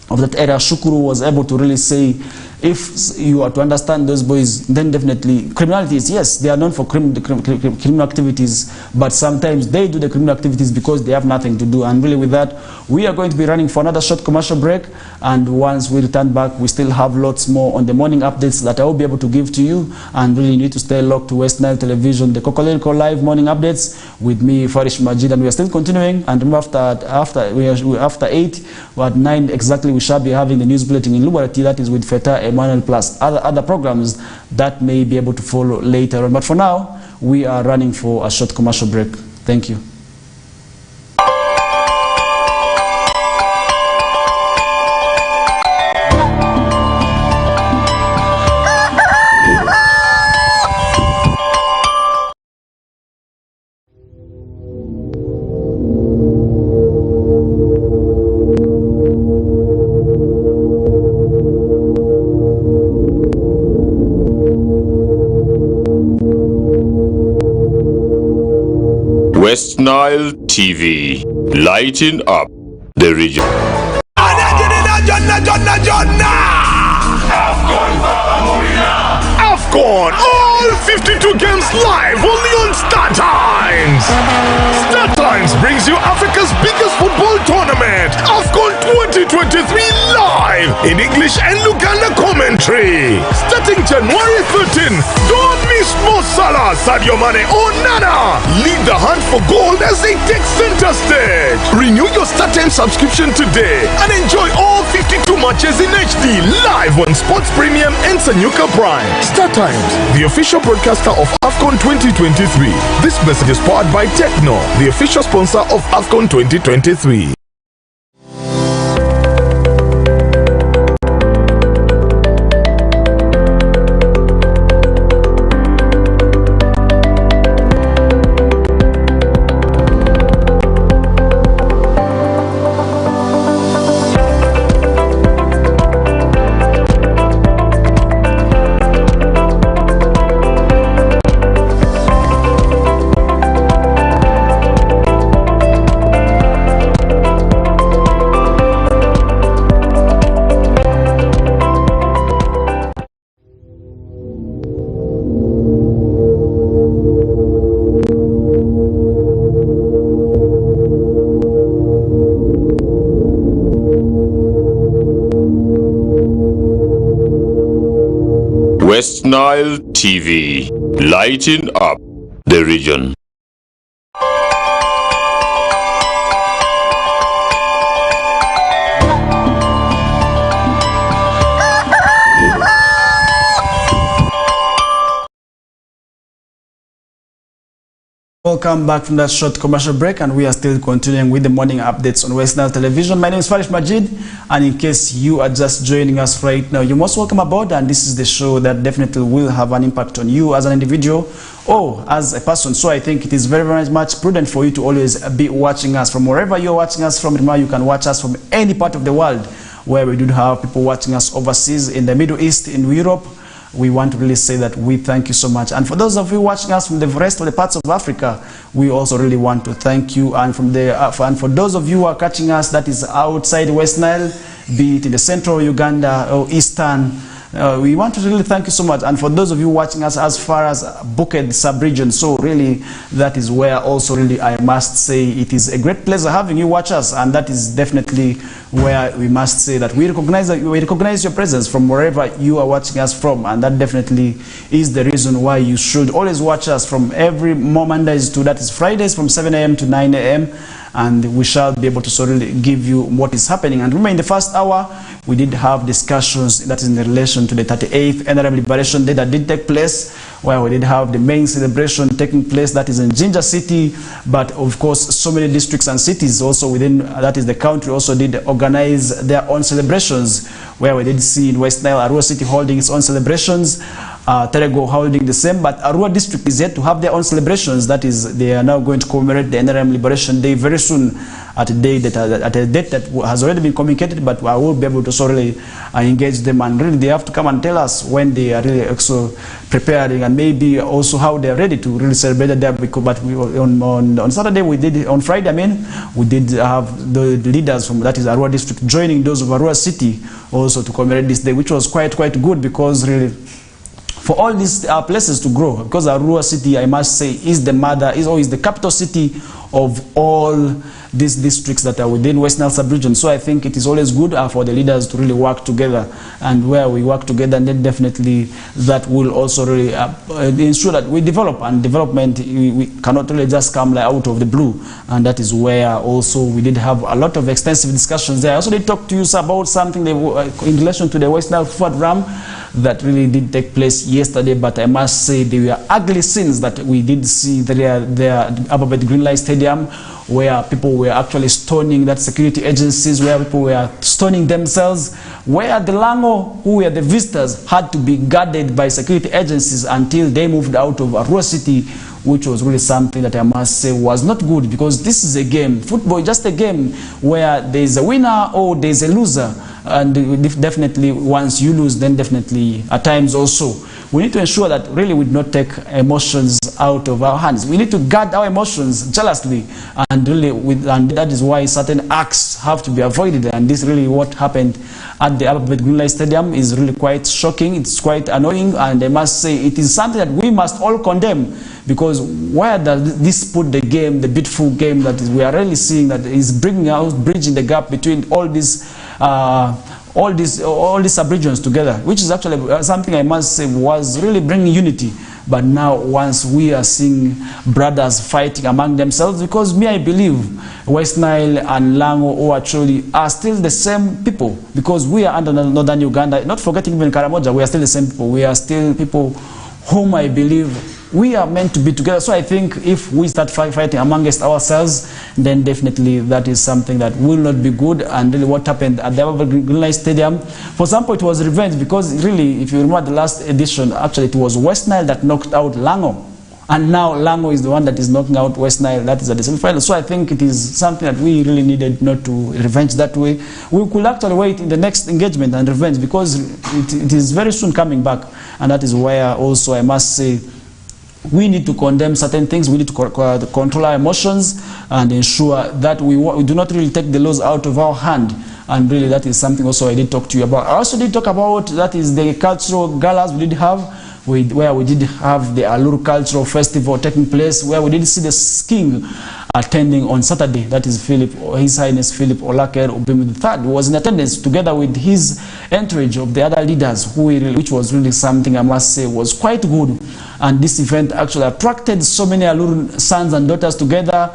of that area, Shukuru, was able to really say, if you are to understand those boys, then definitely criminality is, yes, they are known for criminal activities, but sometimes they do the criminal activities because they have nothing to do. And really with that, we are going to be running for another short commercial break, and once we return back, we still have lots more on the morning updates that I will be able to give to you, and really you need to stay locked to West Nile Television, the Kokoliriko live morning updates with me, Farish Majid, and we are still continuing. And remember, after 8 or at 9 exactly, we shall be having the news bulletin in Lubarati, that is with Feta Emmanuel, plus other programs that may be able to follow later on. But for now, we are running for a short commercial break. Thank you. West Nile TV, lighting up the region. AFCON, all 52 games live only on Star Times. Star Times brings you Africa's biggest football tournament, AFCON 2023, live in English and Luganda commentary. Starting January 13, don't miss Mo Salah, Sadio Mane or Nana. Lead the hunt for gold as they take center stage. Renew your Star Times subscription today and enjoy all 52 matches in HD live on Sports Premium and Sanyuka Prime. Star Times, the official broadcaster of AFCON 2023. This message is powered by Techno, the official sponsor of AFCON 2023. West Nile TV, lighting up the region. Welcome back from that short commercial break, and we are still continuing with the morning updates on West Nile Television. My name is Farish Majid, and in case you are just joining us right now, you're most welcome aboard, and this is the show that definitely will have an impact on you as an individual or as a person. So I think it is very, very much prudent for you to always be watching us from wherever you're watching us from. You can watch us from any part of the world, where we do have people watching us overseas, in the Middle East, in Europe. We want to really say that we thank you so much. And for those of you watching us from the rest of the parts of Africa, we also really want to thank you. And and for those of you who are catching us that is outside West Nile, be it in the central Uganda or eastern, we want to really thank you so much. And for those of you watching us as far as Bukit sub-region, so really that is where also really I must say it is a great pleasure having you watch us, and that is definitely where we must say that we recognize your presence from wherever you are watching us from, and that definitely is the reason why you should always watch us from every Mondays to, that is Fridays, from 7 a.m. to 9 a.m. and we shall be able to sort of give you what is happening. And remember, in the first hour, we did have discussions that is in relation to the 38th NRM Liberation Day that did take place, where we did have the main celebration taking place, that is in Jinja City, but of course, so many districts and cities also within, that is the country, also did organize their own celebrations, where we did see in West Nile, Arua City holding its own celebrations, Terego holding the same, but Arua district is yet to have their own celebrations. That is, they are now going to commemorate the NRM Liberation Day very soon, at a date that has already been communicated, but I will be able to sort of engage them, and really they have to come and tell us when they are really also preparing, and maybe also how they are ready to really celebrate the day. But we, on Saturday, we did, on Friday, I mean, we did have the leaders from, that is Arua district, joining those of Arua City also to commemorate this day, which was quite good, because really, for all these places to grow, because Arua City, I must say, is the mother, is always the capital city of all these districts that are within West Nile sub-region. So I think it is always good for the leaders to really work together, and where we work together, and then definitely that will also really ensure that we develop, and development, we cannot really just come like out of the blue, and that is where also we did have a lot of extensive discussions there. I also did talk to you about something in relation to the West Nile Food Ram that really did take place yesterday, but I must say there were ugly scenes that we did see there at Ababet Greenlight Stadium, where people were actually stoning that security agencies, where people were stoning themselves, where the Lango, who were the visitors, had to be guarded by security agencies until they moved out of Arua City, which was really something that I must say was not good, because this is a game. Football is just a game where there is a winner or there is a loser, and definitely once you lose, then definitely at times also we need to ensure that really we do not take emotions out of our hands. We need to guard our emotions jealously, and really and that is why certain acts have to be avoided. And this really what happened at the Ababet Greenlight Stadium is really quite shocking. It's quite annoying, and I must say it is something that we must all condemn, because where does this put the game, the beautiful game that we are really seeing, that is bridging the gap between all these sub-regions together, which is actually something I must say was really bringing unity. But now once we are seeing brothers fighting among themselves, because I believe West Nile and Lango or actually are still the same people, because we are under northern Uganda, not forgetting even Karamoja, we are still the same people. We are still people whom I believe we are meant to be together. So I think if we start fighting amongst ourselves, then definitely that is something that will not be good. And really what happened at the Greenlight Stadium, for example, it was revenge, because really, if you remember the last edition, actually it was West Nile that knocked out Lango. And now Lango is the one that is knocking out West Nile, that is at the semi-final. So I think it is something that we really needed not to revenge that way. We could actually wait in the next engagement and revenge, because it is very soon coming back. And that is where also I must say, we need to condemn certain things. We need to control our emotions and ensure that we do not really take the laws out of our hand. And really that is something also I did talk to you about. I also did talk about, that is the cultural galas we did have, where we did have the Aluru Cultural Festival taking place, where we did see the king attending on Saturday. That is His Highness Philip Olaker Obim III was in attendance, together with his entourage of the other leaders, which was really something I must say was quite good. And this event actually attracted so many Aluru sons and daughters together,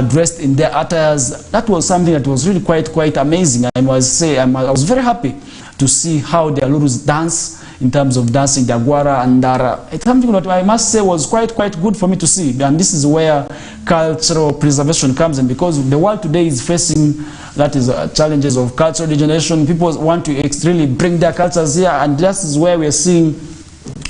dressed in their attires. That was something that was really quite amazing. I must say I was very happy to see how the Alurus dance, in terms of dancing the Agwara and Dara. It's something that I must say was quite good for me to see. And this is where cultural preservation comes in, because the world today is facing, that is, challenges of cultural degeneration. People want to really bring their cultures here, and this is where we are seeing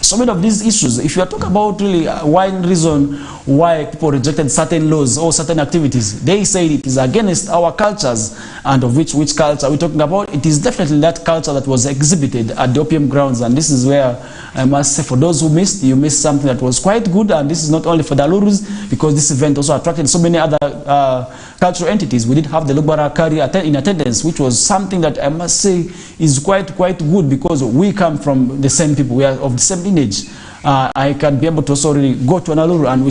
so many of these issues. If you are talking about really one reason why people rejected certain laws or certain activities, they say it is against our cultures. And of which culture are we talking about? It is definitely that culture that was exhibited at the opium grounds. And this is where I must say, for those who missed, you missed something that was quite good. And this is not only for the Alurus, because this event also attracted so many other cultural entities. We did have the Lugbara Kari in attendance, which was something that I must say is quite good, because we come from the same people, we are of the same lineage. I can be able to also really go to an Aluru, and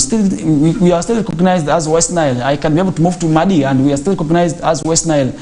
we are still recognized as West Nile. I can be able to move to Madi, and we are still recognized as West Nile.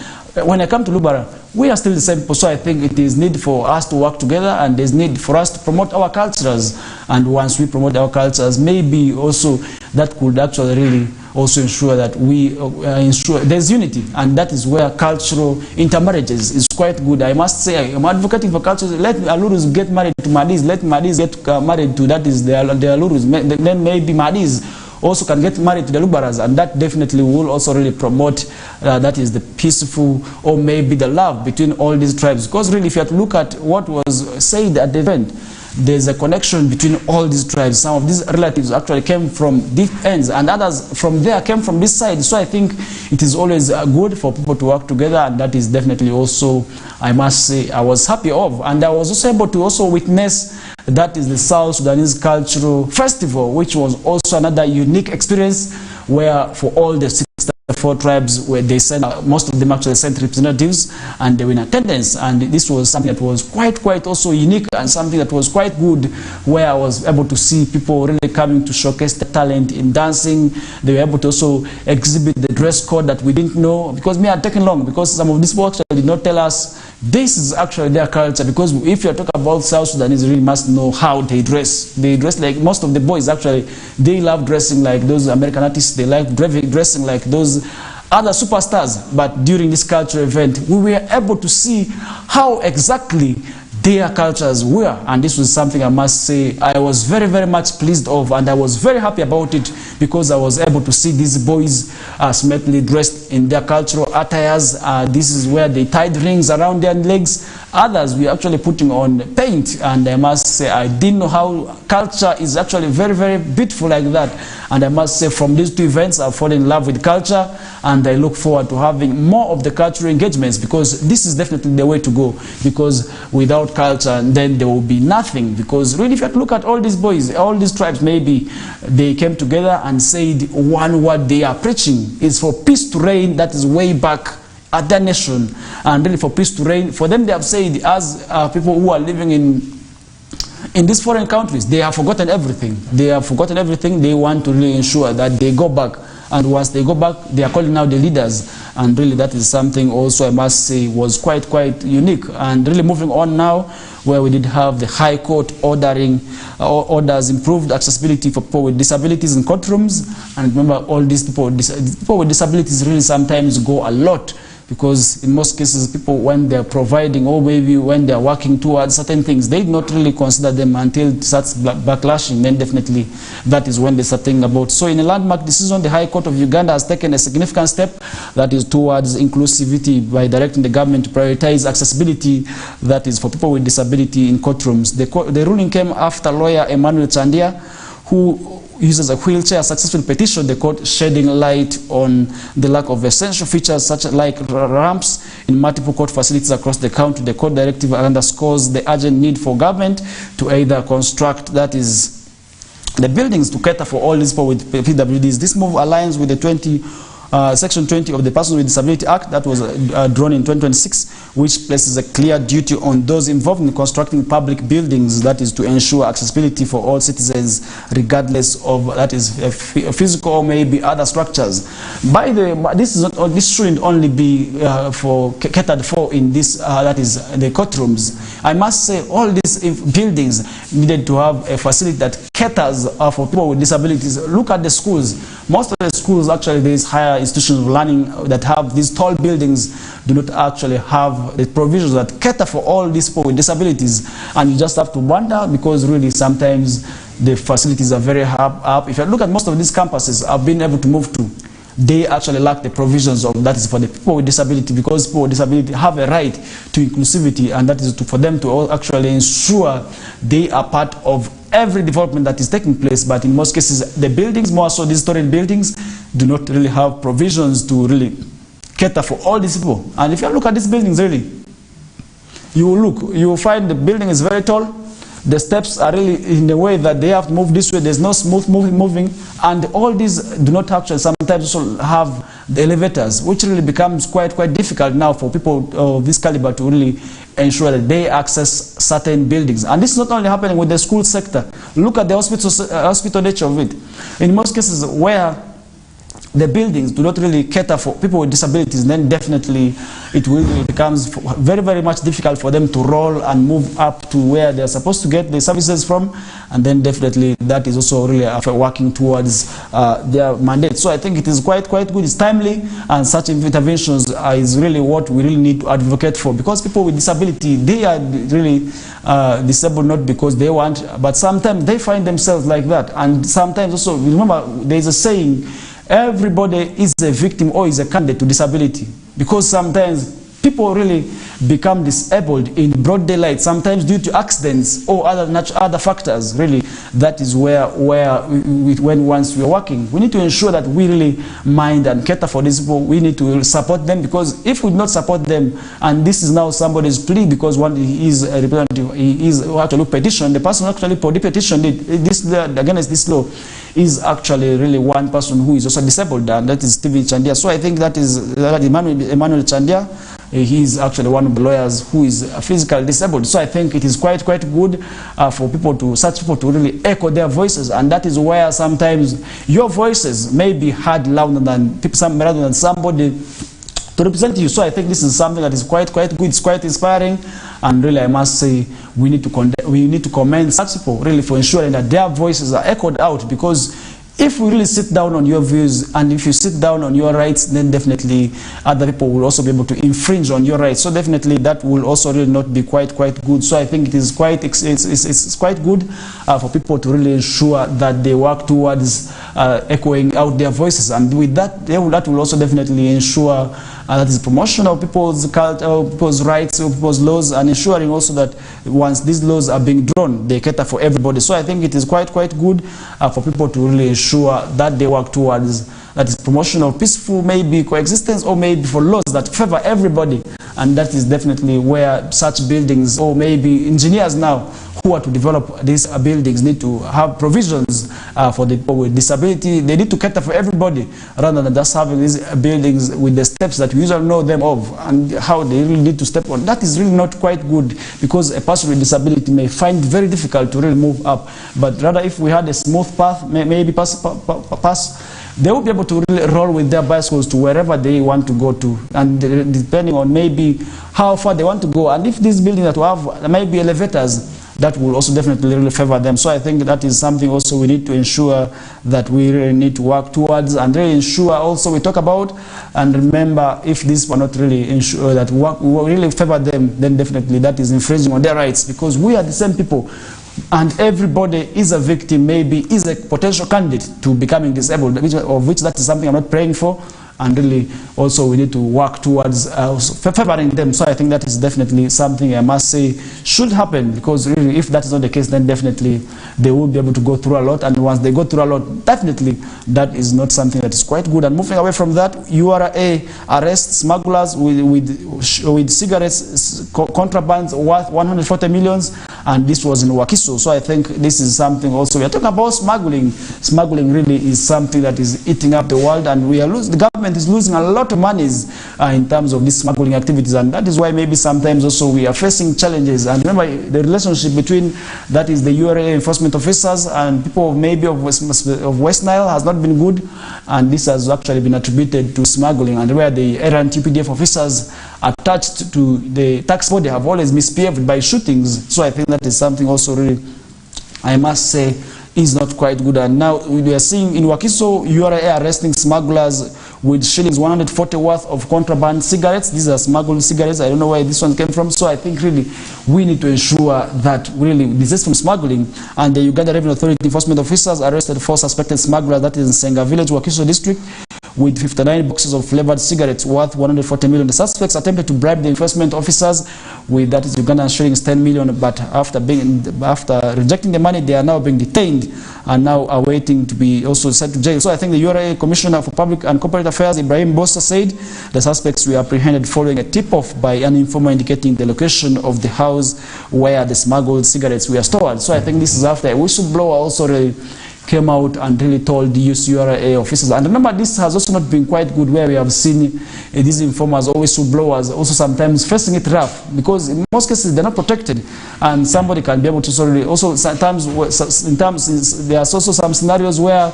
When I come to Lubara, we are still the same people. So I think it is need for us to work together, and there's need for us to promote our cultures. And once we promote our cultures, maybe also that could actually really also ensure that we ensure there's unity, and that is where cultural intermarriages is quite good. I must say, I'm advocating for cultures. Let Alurus get married to Madis, let Madis get married to, that is, the Alurus. Then maybe Madis also can get married to the Lubaras, and that definitely will also really promote that is the peaceful, or maybe the love between all these tribes. Because really, if you have to look at what was said at the event, there's a connection between all these tribes. Some of these relatives actually came from deep ends, and others from there came from this side. So I think it is always good for people to work together, and that is definitely also, I must say, I was happy of. And I was also able to also witness, that is the South Sudanese Cultural Festival, which was also another unique experience, where for all the 64 tribes, where they sent, most of them actually sent representatives, and they were in attendance. And this was something that was quite also unique, and something that was quite good, where I was able to see people really coming to showcase their talent in dancing. They were able to also exhibit the dress code that we didn't know, because we had taken long, because some of these folks did not tell us this is actually their culture. Because if you're talking about South Sudanese, you really must know how they dress. They dress like most of the boys, actually. They love dressing like those American artists. They like dressing like those other superstars. But during this cultural event, we were able to see how exactly their cultures were, and this was something I must say I was very much pleased of, and I was very happy about it, because I was able to see these boys smartly dressed in their cultural attires. This is where they tied rings around their legs. Others were actually putting on paint, and I must say I didn't know how culture is actually very beautiful like that. And I must say, from these two events, I've fallen in love with culture, and I look forward to having more of the cultural engagements, because this is definitely the way to go. Because without culture, then there will be nothing. Because really, if you have to look at all these boys, all these tribes, maybe they came together and said one word they are preaching is for peace to reign. That is way back at their nation, and really for peace to reign. For them, they have said, as people who are living in these foreign countries, they have forgotten everything. They have forgotten everything. They want to really ensure that they go back. And once they go back, they are calling out the leaders. And really, that is something also I must say was quite unique. And really, moving on now, where we did have the High Court ordering orders improved accessibility for people with disabilities in courtrooms. And remember, all these people with disabilities really sometimes go a lot, because in most cases, people, when they're providing, or maybe when they're working towards certain things, they not really consider them until it starts backlashing. Then definitely that is when they start thinking about. So in a landmark decision, the High Court of Uganda has taken a significant step, that is towards inclusivity, by directing the government to prioritize accessibility, that is for people with disability in courtrooms. The ruling came after lawyer Emmanuel Chandia, who uses a wheelchair, successfully petitioned the court, shedding light on the lack of essential features such like ramps in multiple court facilities across the country. The court directive underscores the urgent need for government to either construct, that is, the buildings to cater for all these people with PWDs. This move aligns with the Section 20 of the Persons with Disability Act that was drawn in 2026, which places a clear duty on those involved in constructing public buildings, that is to ensure accessibility for all citizens, regardless of, that is, physical or maybe other structures. By the way, this shouldn't only be catered for in this, that is, the courtrooms. I must say, all these buildings needed to have a facility that caters for people with disabilities. Look at the schools. most of the schools, actually, these higher institutions of learning that have these tall buildings do not actually have the provisions that cater for all these people with disabilities. And you just have to wonder, because really sometimes the facilities are very up. If you look at most of these campuses I've been able to move to, they actually lack the provisions of that is for the people with disability, because people with disability have a right to inclusivity, and that is for them to actually ensure they are part of every development that is taking place. But in most cases, the buildings, more so these storage buildings, do not really have provisions to really cater for all these people. And if you look at these buildings, really, you will find the building is very tall. The steps are really in a way that they have to move this way. There's no smooth moving, and all these do not actually sometimes also have the elevators, which really becomes quite difficult now for people of this caliber to really ensure that they access certain buildings. And this is not only happening with the school sector. Look at the hospital nature of it. In most cases where the buildings do not really cater for people with disabilities, then definitely it will becomes very much difficult for them to roll and move up to where they're supposed to get the services from, and then definitely that is also really working towards their mandate. So I think it is quite good, it's timely, and such interventions is really what we really need to advocate for, because people with disability, they are really disabled not because they want, but sometimes they find themselves like that. And sometimes also, remember, there's a saying, everybody is a victim or is a candidate to disability, because sometimes people really become disabled in broad daylight, sometimes due to accidents or other factors. Really, that is where when once we are working, we need to ensure that we really mind and cater for these people. We need to support them, because if we do not support them, and this is now somebody's plea, because one is a representative, he is actually petition, the person actually petitioned this against this law is actually really one person who is also disabled, and that is Stephen Chandia. So I think that is Emmanuel Chandia. He is actually one of the lawyers who is physically disabled. So I think it is quite good for such people to really echo their voices, and that is where sometimes your voices may be heard louder than somebody to represent you. So I think this is something that is quite good, it's quite inspiring, and really I must say we need to commend such people really for ensuring that their voices are echoed out, because if we really sit down on your views, and if you sit down on your rights, then definitely other people will also be able to infringe on your rights. So definitely that will also really not be quite good. So I think it is it's quite good for people to really ensure that they work towards echoing out their voices, and with that, that will also definitely ensure that is promotion of people's rights, of people's laws, and ensuring also that once these laws are being drawn, they cater for everybody. So I think it is quite good for people to really ensure that they work towards that is promotion of peaceful maybe coexistence, or maybe for laws that favor everybody. And that is definitely where such buildings, or maybe engineers now who are to develop these buildings, need to have provisions for the people with disability. They need to cater for everybody, rather than just having these buildings with the steps that we usually know them of, and how they really need to step on. That is really not quite good, because a person with disability may find it very difficult to really move up. But rather, if we had a smooth path, maybe they will be able to really roll with their bicycles to wherever they want to go to, and depending on maybe how far they want to go. And if these buildings that will have maybe elevators, that will also definitely really favor them. So I think that is something also we need to ensure that we really need to work towards, and really ensure also we talk about, and remember, if these were not really ensure that we really favor them, then definitely that is infringing on their rights, because we are the same people. And everybody is a victim, maybe is a potential candidate to becoming disabled, of which that is something I'm not praying for. And really also we need to work towards favoring them. So I think that is definitely something I must say should happen, because really if that is not the case, then definitely they will be able to go through a lot, and once they go through a lot, definitely that is not something that is quite good. And moving away from that, URA arrests smugglers with cigarettes contrabands worth 140 millions, and this was in Wakiso. So I think this is something also we are talking about. Smuggling really is something that is eating up the world, and we are losing, the government is losing a lot of monies in terms of these smuggling activities, and that is why maybe sometimes also we are facing challenges. And remember, the relationship between that is the URA enforcement officers and people maybe of West Nile has not been good, and this has actually been attributed to smuggling, and where the errant UPDF officers attached to the tax body have always misbehaved by shootings. So I think that is something also really, I must say, is not quite good. And now we are seeing in Wakiso, URA arresting smugglers with shillings 140 worth of contraband cigarettes. These are smuggled cigarettes. I don't know where this one came from. So I think really we need to ensure that really this is from smuggling. And the Uganda Revenue Authority enforcement officers arrested 4 suspected smugglers, that is in Senga Village, Wakiso district, with 59 boxes of flavored cigarettes worth 140 million. The suspects attempted to bribe the enforcement officers with, that is, Ugandan shillings 10 million, but after rejecting the money, they are now being detained and now awaiting to be also sent to jail. So I think the URA Commissioner for Public and Corporate Affairs, Ibrahim Bossa, said the suspects were apprehended following a tip-off by an informer indicating the location of the house where the smuggled cigarettes were stored. So I think this is after a whistleblower also really came out and really told the URA officers. And remember, this has also not been quite good, where we have seen these informers or whistleblowers also sometimes facing it rough, because in most cases they're not protected, and somebody can be able to sort of also sometimes there's also some scenarios where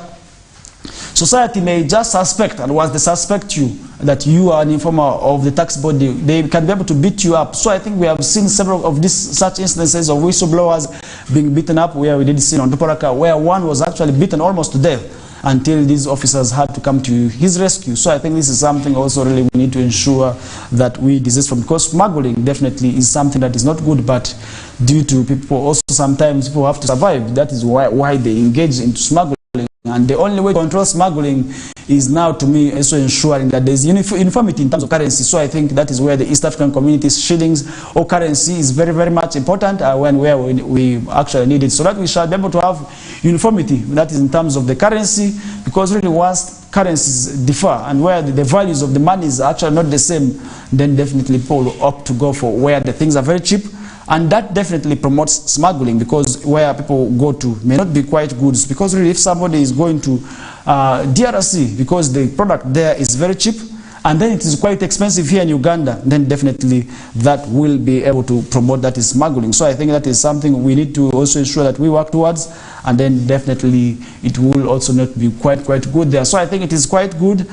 society may just suspect, and once they suspect you that you are an informer of the tax body, they can be able to beat you up. So I think we have seen several of these such instances of whistleblowers being beaten up, where we did see on Toporaka, where one was actually beaten almost to death until these officers had to come to his rescue. So I think this is something also really we need to ensure that we desist from, because smuggling definitely is something that is not good, but due to people also sometimes people have to survive. That is why they engage into smuggling. And the only way to control smuggling is now, to me, also ensuring that there's uniformity in terms of currency. So I think that is where the East African community's shillings or currency is very, very much important where we actually need it, so that we shall be able to have uniformity, that is in terms of the currency, because really once currencies differ and where the values of the money is actually not the same, then definitely people will opt to go for where the things are very cheap. And that definitely promotes smuggling, because where people go to may not be quite good. Because really, if somebody is going to DRC because the product there is very cheap, and then it is quite expensive here in Uganda, then definitely that will be able to promote that is smuggling. So I think that is something we need to also ensure that we work towards, and then definitely it will also not be quite good there. So I think it is quite good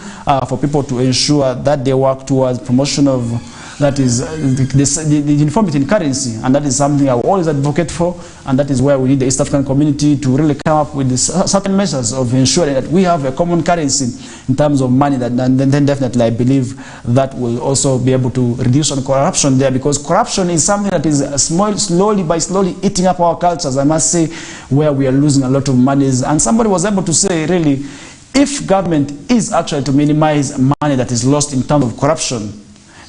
for people to ensure that they work towards promotion of that is the uniformity in currency, and that is something I always advocate for, and that is where we need the East African community to really come up with certain measures of ensuring that we have a common currency in terms of money, and then definitely I believe that will also be able to reduce on corruption there, because corruption is something that is slowly eating up our cultures, I must say, where we are losing a lot of monies. And somebody was able to say, really, if government is actually to minimize money that is lost in terms of corruption,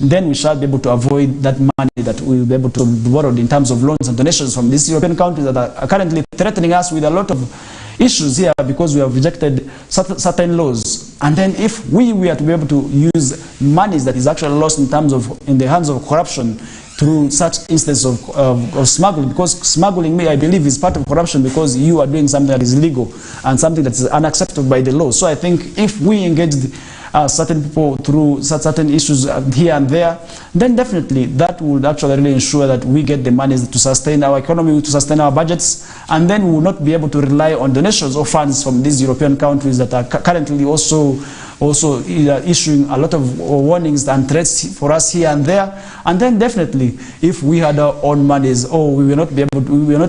then we shall be able to avoid that money that we will be able to be borrowed in terms of loans and donations from these European countries that are currently threatening us with a lot of issues here, because we have rejected certain laws. And then if we were to be able to use monies that is actually lost in the hands of corruption through such instances of smuggling, because smuggling, I believe, is part of corruption, because you are doing something that is illegal and something that is unacceptable by the law. So I think if we engaged certain people through certain issues here and there, then definitely that would actually really ensure that we get the money to sustain our economy, to sustain our budgets, and then we will not be able to rely on donations or funds from these European countries that are currently also issuing a lot of warnings and threats for us here and there. And then definitely, if we had our own monies, or we were not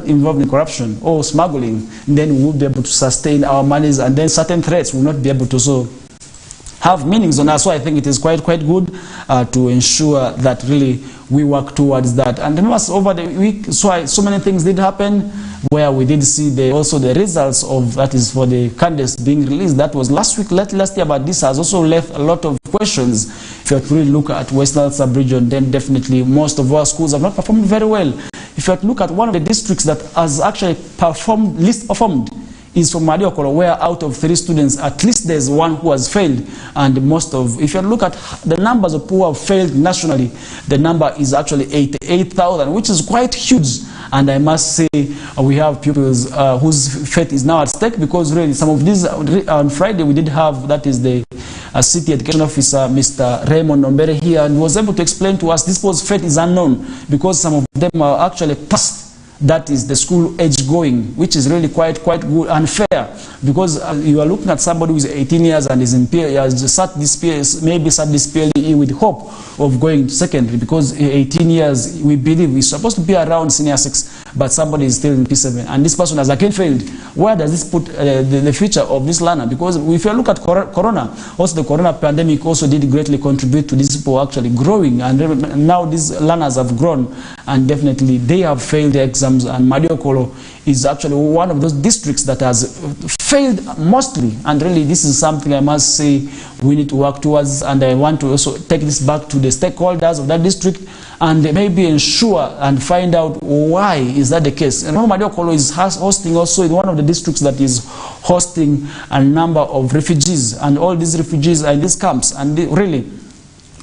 involved in corruption or smuggling, then we would be able to sustain our monies, and then certain threats will not be able to have meanings on us. So I think it is quite good to ensure that really we work towards that. And remember, over the week, so many things did happen, where we did see also the results of, that is, for the candidates being released. That was last year, but this has also left a lot of questions. If you really look at West Nile sub-region, then definitely most of our schools have not performed very well. If you look at one of the districts that has actually least performed, is from Mariokolo, where out of 3 students, at least there's one who has failed. And if you look at the numbers of people who have failed nationally, the number is actually 88,000, which is quite huge. And I must say, we have pupils whose fate is now at stake, because really some of these, on Friday we did have, that is the city education officer, Mr. Raymond Nombere, here, and was able to explain to us this people's fate is unknown, because some of them are actually past, that is the school age going, which is really quite good and fair, because you are looking at somebody who is 18 years and is in maybe sat this PLE with hope of going to secondary, because 18 years we believe is supposed to be around senior 6 but somebody is still in P7, and this person has again failed. Where does this put the future of this learner? Because if you look at Corona, also the Corona pandemic also did greatly contribute to these people actually growing, and now these learners have grown, and definitely they have failed the exams, and Madiokolo is actually one of those districts that has failed mostly, and really this is something I must say we need to work towards, and I want to also take this back to the stakeholders of that district and maybe ensure and find out why is that the case. And Madiokolo is hosting also in one of the districts that is hosting a number of refugees, and all these refugees are in these camps, and really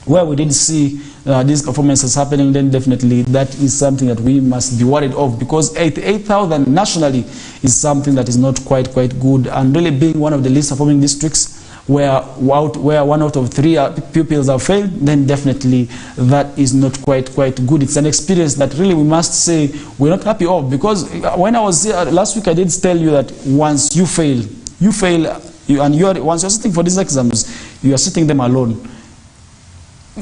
where we did see these performances happening, then definitely that is something that we must be worried of, because 88,000 nationally is something that is not quite good, and really being one of the least performing districts where 1 out of 3 pupils have failed, then definitely that is not quite good. It's an experience that really we must say we're not happy of, because when I was here last week, I did tell you that once you fail, and once you're sitting for these exams, you are sitting them alone.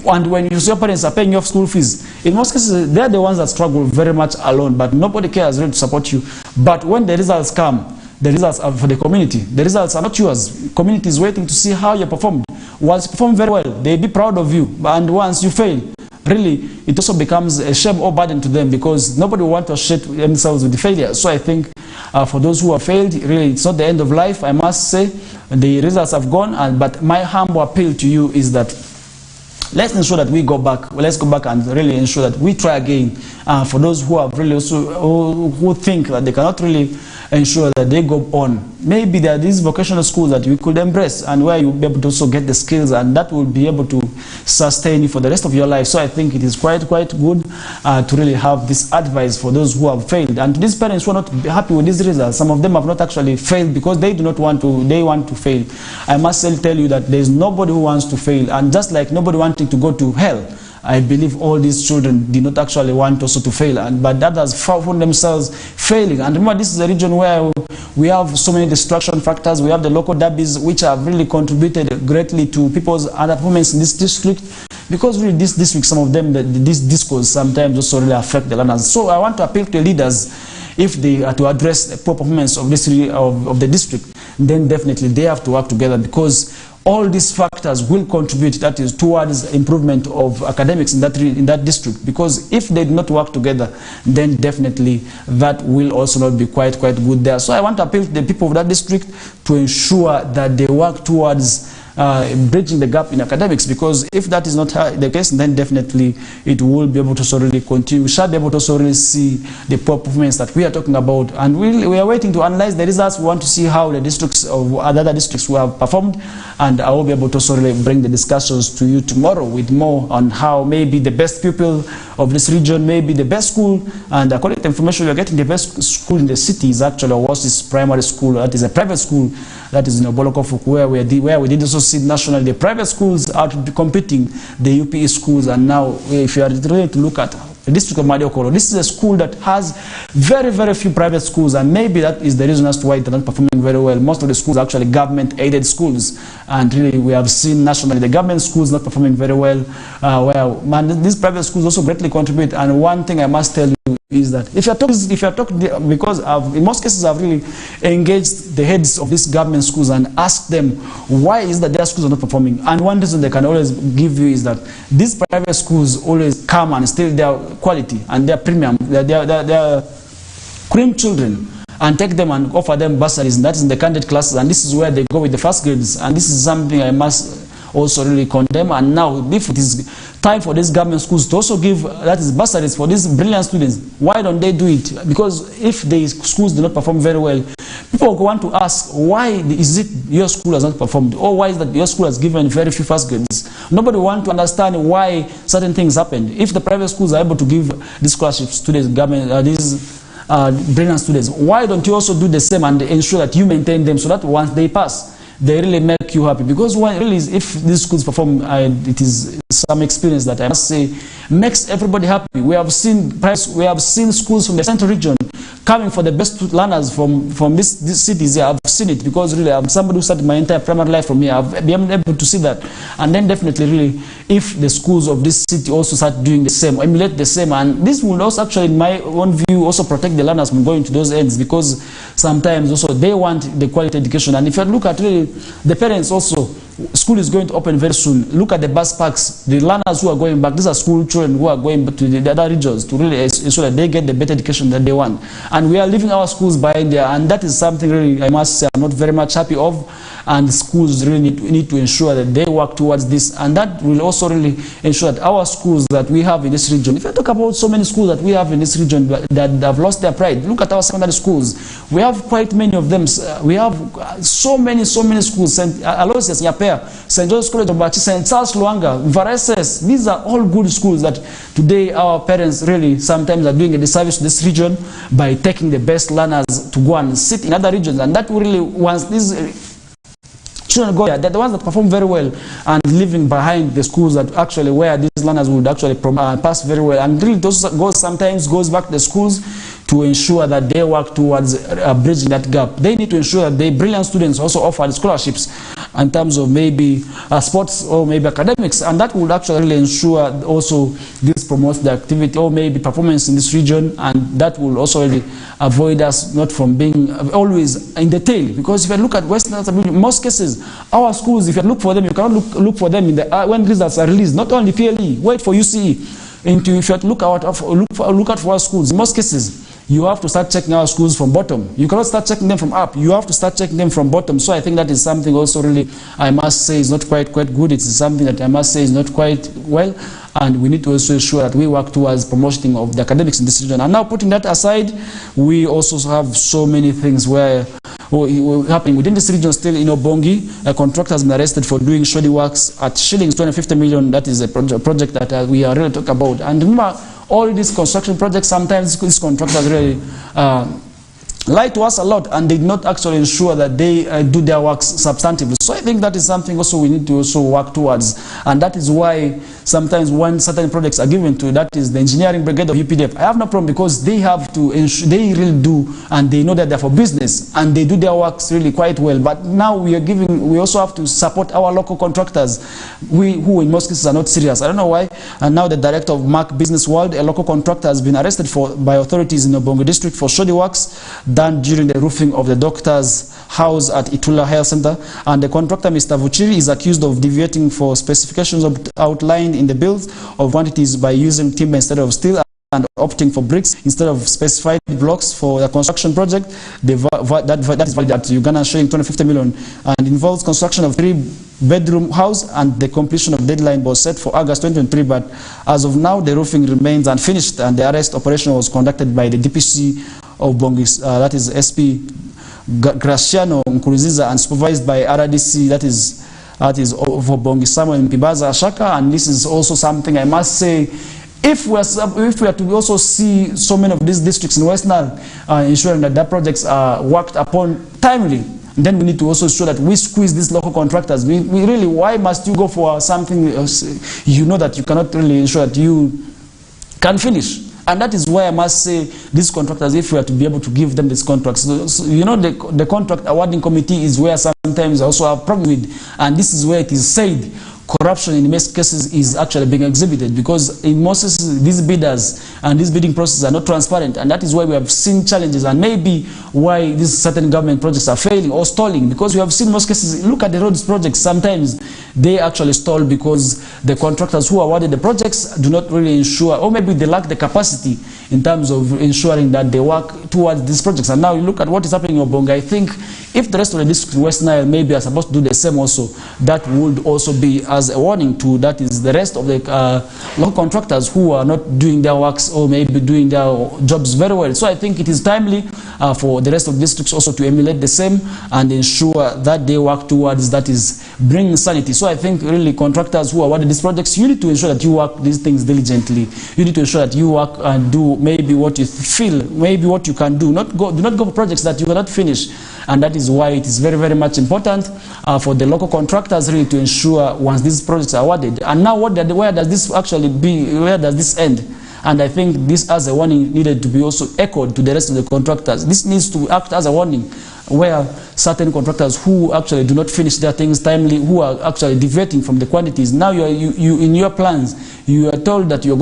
And when your parents are paying you off school fees, in most cases, they're the ones that struggle very much alone, but nobody cares really to support you. But when the results come, the results are for the community. The results are not yours. Community is waiting to see how you performed. Once you perform very well, they'll be proud of you. And once you fail, really, it also becomes a shame or burden to them, because nobody wants to associate themselves with the failure. So I think for those who have failed, really, it's not the end of life, I must say. The results have gone, but my humble appeal to you is that let's ensure that we go back. Let's go back and really ensure that we try again. For those who have really also who think that they cannot really ensure that they go on, maybe there are these vocational schools that we could embrace, and where you'll be able to also get the skills, and that will be able to sustain you for the rest of your life. So I think it is quite good to really have this advice for those who have failed. And to these parents who are not happy with these results, some of them have not actually failed because they do not want to, they want to fail. I must tell you that there is nobody who wants to fail, and just like nobody wanting to go to hell, I believe all these children did not actually want also to fail, but that has found themselves failing. And remember, this is a region where we have so many distraction factors. We have the local derbies, which have really contributed greatly to people's underperformance in this district, because really this district, some of them, these discourse sometimes also really affect the learners. So I want to appeal to the leaders, if they are to address the poor performance of this of the district, then definitely they have to work together, because all these factors will contribute, that is, towards improvement of academics in that district. Because if they do not work together, then definitely that will also not be quite good there. So I want to appeal to the people of that district to ensure that they work towards bridging the gap in academics, because if that is not the case, then definitely it will be able to really continue. We shall be able to really see the poor performance that we are talking about, and we are waiting to analyze the results. We want to see how the districts of other districts will have performed, and I will be able to really bring the discussions to you tomorrow with more on how maybe the best pupil of this region, maybe the best school, and according to the information we are getting, the best school in the city is actually Oasis Primary School. That is a private school that is in Obolokofuk, where we did also see nationally the private schools are competing the UPE schools. And now, if you are ready to look at the district of Madiokolo, this is a school that has very few private schools, and maybe that is the reason as to why they're not performing very well. Most of the schools are actually government-aided schools, and really we have seen nationally the government schools not performing very well. These private schools also greatly contribute. And one thing I must tell you is that if you are talking, because in most cases I've really engaged the heads of these government schools and asked them why is that their schools are not performing, and one reason they can always give you is that these private schools always come and steal their quality and their premium, their cream children, and take them and offer them bursaries, and that is in the candidate classes, and this is where they go with the first grades. And this is something I must also really condemn. And now, if it is time for these government schools to also give, that is, bursaries for these brilliant students, why don't they do it? Because if the schools do not perform very well, people want to ask, why is it your school has not performed, or why is that your school has given very few first grades? Nobody wants to understand why certain things happened. If the private schools are able to give these scholarships to these government, these brilliant students, why don't you also do the same and ensure that you maintain them, so that once they pass, they really make you happy? Because really, if these schools perform, it is some experience that I must say makes everybody happy. We have seen schools from the central region coming for the best learners from these cities here. I've seen it because really I'm somebody who started my entire primary life from here. I've been able to see that. And then definitely really if the schools of this city also start doing the same, emulate the same, and this will also actually in my own view also protect the learners from going to those ends, because sometimes also they want the quality education. And if you look at really the parents also, school is going to open very soon. Look at the bus parks, the learners who are going back, these are school children who are going back to the other regions to really ensure that they get the better education that they want. And we are leaving our schools behind there, and that is something really I must say I'm not very much happy of. And schools really need to ensure that they work towards this, and that will also really ensure that our schools that we have in this region, if you talk about so many schools that we have in this region that have lost their pride, look at our secondary schools. We have quite many of them. We have so many schools, St. Aloysius Nyapea, St. Joseph's College of Bachi, St. Charles Luanga, Vareses. These are all good schools that today our parents really sometimes are doing a disservice to this region by taking the best learners to go and sit in other regions. And that really, once these children go there, they're the ones that perform very well and leaving behind the schools that actually where these learners would actually pass very well. And really those sometimes goes back to the schools to ensure that they work towards bridging that gap. They need to ensure that the brilliant students also offer scholarships in terms of maybe sports or maybe academics, and that would actually really ensure also this promotes the activity or maybe performance in this region, and that will also really avoid us not from being always in the tail. Because if you look at Western, in most cases, our schools, if you look for them, you cannot look for them in the when results are released. Not only PLE, wait for UCE. If you look at for our schools, in most cases, you have to start checking our schools from bottom. You cannot start checking them from up. You have to start checking them from bottom. So I think that is something also really, I must say, is not quite good. It's something that I must say is not quite well. And we need to also ensure that we work towards promoting of the academics in this region. And now putting that aside, we also have so many things where happening within this region. Still in Obongi, a contractor has been arrested for doing shoddy works at shillings 250 million. That is a project that we are really talking about. And remember, all these construction projects, sometimes these contractors really lie to us a lot, and they did not actually ensure that they do their works substantively. So I think that is something also we need to also work towards, and that is why sometimes when certain projects are given to, that is the engineering brigade of UPDF, I have no problem, because they have to ensure, they really do, and they know that they're for business, and they do their works really quite well. But now we also have to support our local contractors, who in most cases are not serious. I don't know why. And now the director of Mark Business World, a local contractor, has been arrested by authorities in Obongi district for shoddy works done during the roofing of the doctor's house at Itula Health Center. And the contractor, Mr. Vuchiri, is accused of deviating for specifications outlined in the bills of quantities by using timber instead of steel and opting for bricks instead of specified blocks for the construction project. That is valued at Uganda shilling 250 million and involves construction of 3-bedroom house, and the completion of deadline was set for August 2023, but as of now the roofing remains unfinished, and the arrest operation was conducted by the DPC of Bongis, that is SP Graciano Nkuruziza, and supervised by RDC, that is for Bongi Samuel Mpibaza Ashaka. And this is also something I must say, if we are to also see so many of these districts in West Nile ensuring that their projects are worked upon timely, then we need to also ensure that we squeeze these local contractors. We really, why must you go for something you know that you cannot really ensure that you can finish? And that is why I must say these contractors, if we are to be able to give them these contracts, so, you know, the contract awarding committee is where sometimes I also have problem with, and this is where it is said corruption in most cases is actually being exhibited, because in most cases these bidders and these bidding processes are not transparent, and that is why we have seen challenges, and maybe why these certain government projects are failing or stalling, because we have seen most cases. Look at the roads projects, sometimes they actually stall because the contractors who awarded the projects do not really ensure, or maybe they lack the capacity in terms of ensuring that they work towards these projects. And now you look at what is happening in Obonga. I think if the rest of the district in West Nile maybe are supposed to do the same also, that would also be as a warning to, that is, the rest of the local contractors who are not doing their works or maybe doing their jobs very well. So I think it is timely for the rest of the districts also to emulate the same and ensure that they work towards, that is, bringing sanity. So I think really contractors who awarded these projects, you need to ensure that you work these things diligently. You need to ensure that you work and do maybe what you feel, maybe what you can do. Do not go for projects that you cannot finish. And that is why it is very, very much important for the local contractors really to ensure once these projects are awarded. And now where does this actually be, where does this end? And I think this as a warning needed to be also echoed to the rest of the contractors. This needs to act as a warning where certain contractors who actually do not finish their things timely, who are actually deviating from the quantities. Now you in your plans, you are told that you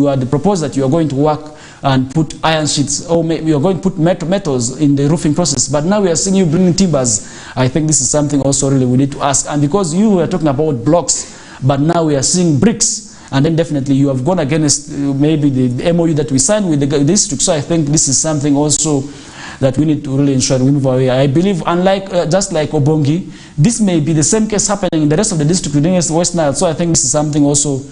are proposed that you are going to work and put iron sheets, or maybe you're going to put metals in the roofing process. But now we are seeing you bringing timbers. I think this is something also really we need to ask. And because you were talking about blocks, but now we are seeing bricks, and then definitely you have gone against maybe the MOU that we signed with the district. So I think this is something also that we need to really ensure we move away. I believe, unlike just like Obongi, this may be the same case happening in the rest of the district within West Nile. So I think this is something also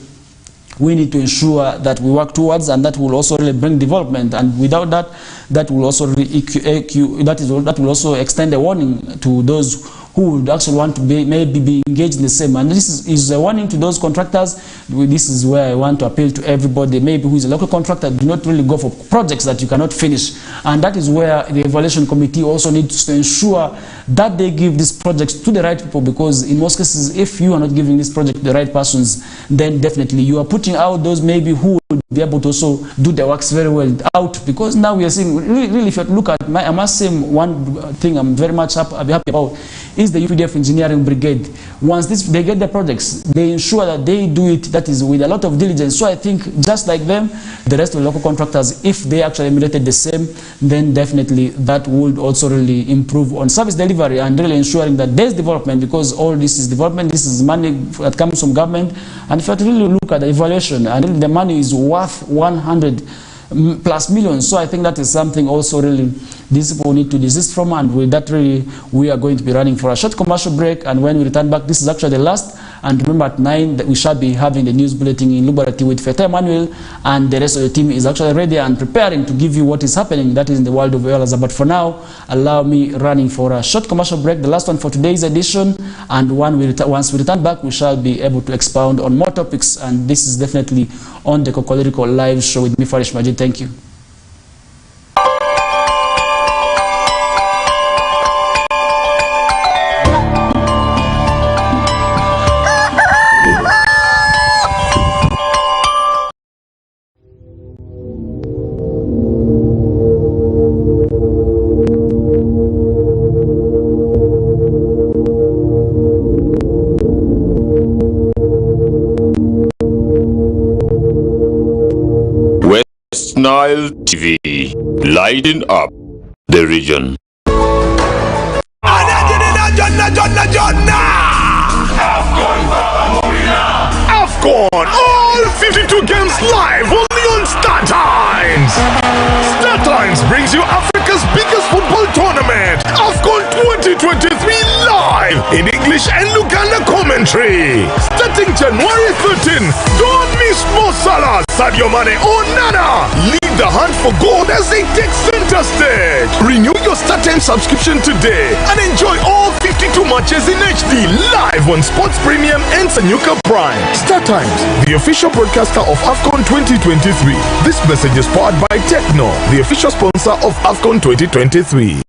we need to ensure that we work towards, and that will also really bring development. And without that, that will also really that will also extend a warning to those who would actually want to maybe be engaged in the same. And this is a warning to those contractors. This is where I want to appeal to everybody, maybe who is a local contractor, do not really go for projects that you cannot finish. And that is where the evaluation committee also needs to ensure that they give these projects to the right people, because in most cases, if you are not giving this project to the right persons, then definitely you are putting out those maybe who will be able to also do the works very well out. Because now we are seeing, really if you look at, I must say one thing I'm very much happy about is the UPDF engineering brigade. Once they get the projects, they ensure that they do it, that is with a lot of diligence. So I think just like them, the rest of the local contractors, if they actually emulated the same, then definitely that would also really improve on service delivery and really ensuring that there's development, because all this is development, this is money that comes from government. And if you really look at the evaluation, and really the money is worth 100+ millions. So I think that is something also really these people need to desist from, and with that really we are going to be running for a short commercial break. And when we return back, this is actually the last, and remember at 9 that we shall be having the news bulletin in Lubarati with Feta Emmanuel, and the rest of the team is actually ready and preparing to give you what is happening, that is in the world of Elaza. But for now, allow me running for a short commercial break, the last one for today's edition, and once we return back, we shall be able to expound on more topics, and this is definitely on the Kokoliriko live show with me, Farish Majid. Thank you. Nile TV, lighting up the region. AFCON, all 52 games live only on StarTimes. StarTimes brings you Africa's biggest football tournament, AFCON 2023 live in English and Luganda commentary. Starting January 13, don't miss Mo Salah, Sadio Mane or Nana. Lead the hunt for gold as they take center stage. Renew your StarTimes subscription today and enjoy all 52 matches in HD live on Sports Premium and Sanyuka Prime. StarTimes, the official broadcaster of AFCON 2023. This message is powered by Techno, the official sponsor of AFCON 2023.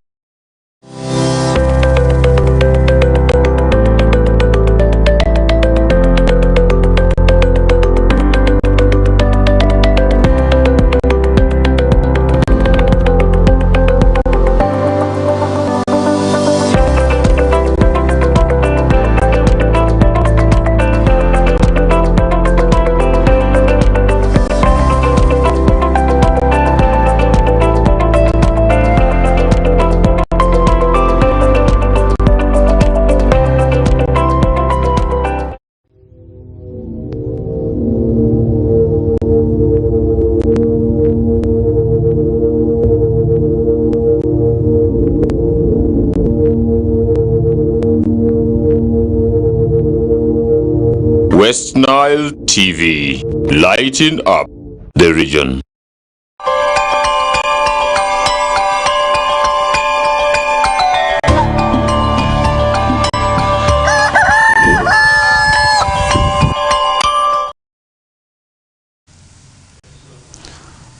West Nile TV, lighting up the region.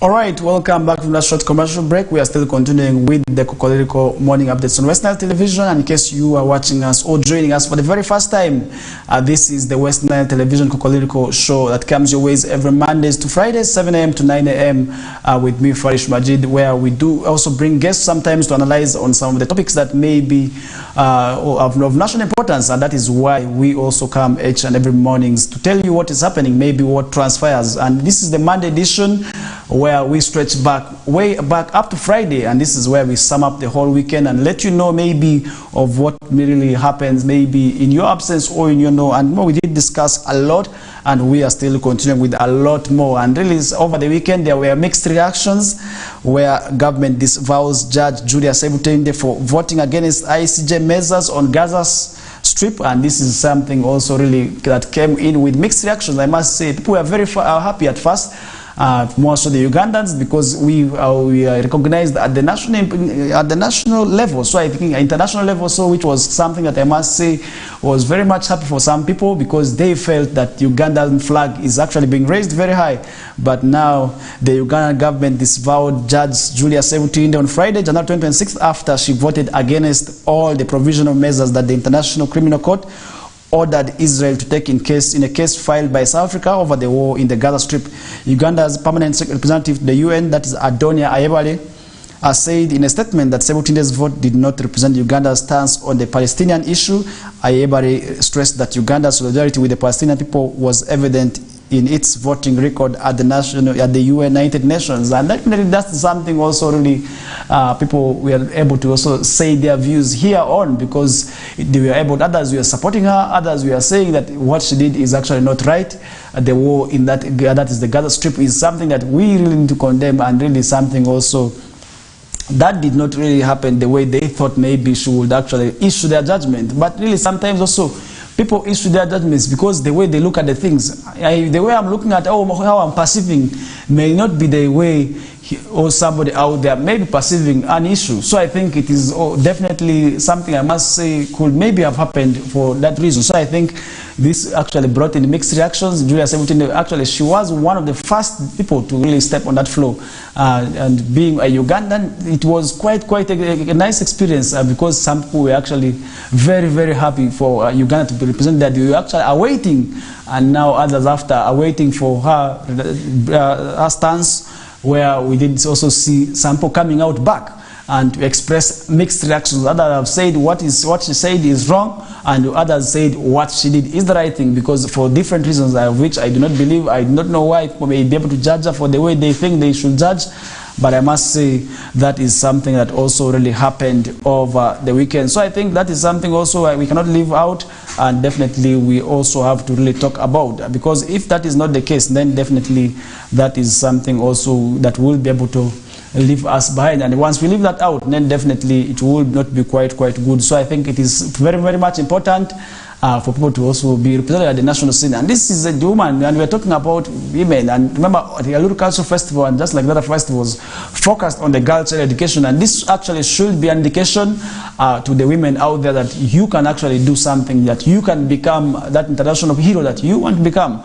All right, welcome back from that short commercial break. We are still continuing with the Kokoliriko morning updates on West Nile Television. And in case you are watching us or joining us for the very first time, this is the West Nile Television Kokoliriko show that comes your ways every Mondays to Fridays, 7 a.m. to 9 a.m. With me, Farish Majid, where we do also bring guests sometimes to analyze on some of the topics that may be of national importance. And that is why we also come each and every mornings to tell you what is happening, maybe what transpires. And this is the Monday edition, where we stretch back, way back up to Friday, and this is where we sum up the whole weekend and let you know maybe of what really happens, maybe in your absence or in your know. And more, we did discuss a lot, and we are still continuing with a lot more. And really, over the weekend, there were mixed reactions, where government disavows Judge Julia Sebutinde for voting against ICJ measures on Gaza's Strip, and this is something also really that came in with mixed reactions. I must say, people were very happy at first. More so the Ugandans, because we are recognized at the national level. So I think international level, so which was something that I must say was very much happy for some people, because they felt that Ugandan flag is actually being raised very high. But now the Ugandan government disavowed Judge Julia Sebutinde on Friday, January 26th, after she voted against all the provisional measures that the International Criminal Court ordered Israel to take in a case filed by South Africa over the war in the Gaza Strip. Uganda's permanent representative to the UN, that is Adonia Ayebare, said in a statement that Sebutinde's vote did not represent Uganda's stance on the Palestinian issue. Ayebare stressed that Uganda's solidarity with the Palestinian people was evident in its voting record at the United Nations, and that's something also really people were able to also say their views here on, because they were able. Others were supporting her, others were saying that what she did is actually not right. The war in that is the Gaza Strip is something that we really need to condemn, and really something also that did not really happen the way they thought maybe she would actually issue their judgment. But really sometimes also people issue their judgments because the way they look at the things, the way I'm looking at how I'm perceiving may not be the way or somebody out there may be perceiving an issue. So I think it is definitely something I must say could maybe have happened for that reason. So I think this actually brought in mixed reactions. Julia Sebutinde, actually, she was one of the first people to really step on that floor. And being a Ugandan, it was quite a nice experience, because some people were actually very, very happy for Uganda to be represented. That we were actually awaiting, and now others after are waiting for her stance, where we did also see some people coming out back and to express mixed reactions. Others have said what she said is wrong, and others said what she did is the right thing, because for different reasons, which I do not believe. I do not know why people may be able to judge her for the way they think they should judge. But I must say that is something that also really happened over the weekend. So I think that is something also we cannot leave out, and definitely we also have to really talk about. Because if that is not the case, then definitely that is something also that will be able to leave us behind. And once we leave that out, then definitely it will not be quite good. So I think it is very, very much important for people to also be represented at the national scene. And this is a woman, and we're talking about women. And remember, the Aluru Cultural Festival, and just like the other festivals, focused on the girls' education. And this actually should be an indication to the women out there that you can actually do something, that you can become that international hero that you want to become.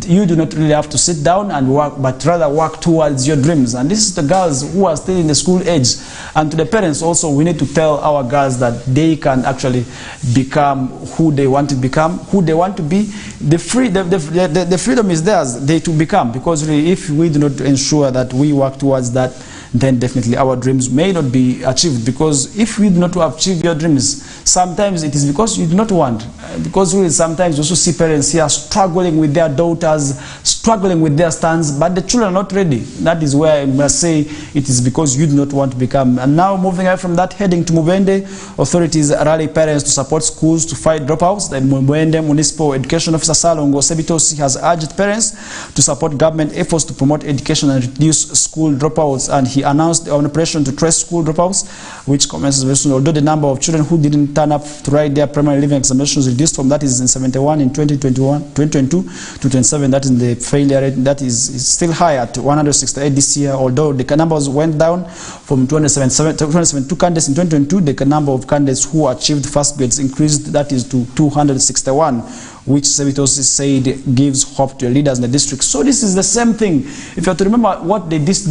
You do not really have to sit down and work, but rather work towards your dreams. And this is the girls who are still in the school age. And to the parents also, we need to tell our girls that they can actually become who they want to become, who they want to be. The freedom is theirs, they to become. Because really, if we do not ensure that we work towards that, then definitely our dreams may not be achieved. Because if we do not achieve your dreams, sometimes it is because you do not want. Because really sometimes you also see parents here struggling with their daughters, struggling with their stands, but the children are not ready. That is where I must say it is because you do not want to become. And now moving away from that, heading to Mubende, authorities rally parents to support schools to fight dropouts. The Mubende Municipal Education Officer Salongo Sebitosi has urged parents to support government efforts to promote education and reduce school dropouts. And he announced an operation to trace school dropouts, which commences very soon. Although the number of children who didn't turn up to write their primary leaving examinations reduced from that is in 71 in 2022 to 27, that is the failure rate, that is still high at 168 this year. Although the numbers went down from 272 candidates in 2022, the number of candidates who achieved first grades increased, that is to 261, which Sebitos said gives hope to the leaders in the district. So this is the same thing. If you have to remember what this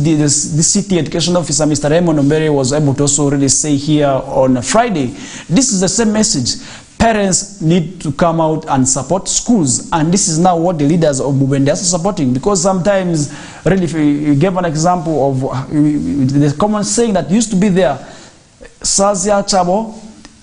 city education officer, Mr. Raymond Ombere, was able to also really say here on Friday, this is the same message. Parents need to come out and support schools, and this is now what the leaders of Mubende are supporting, because sometimes, really, if you give an example of the common saying that used to be there, Sazia Chabo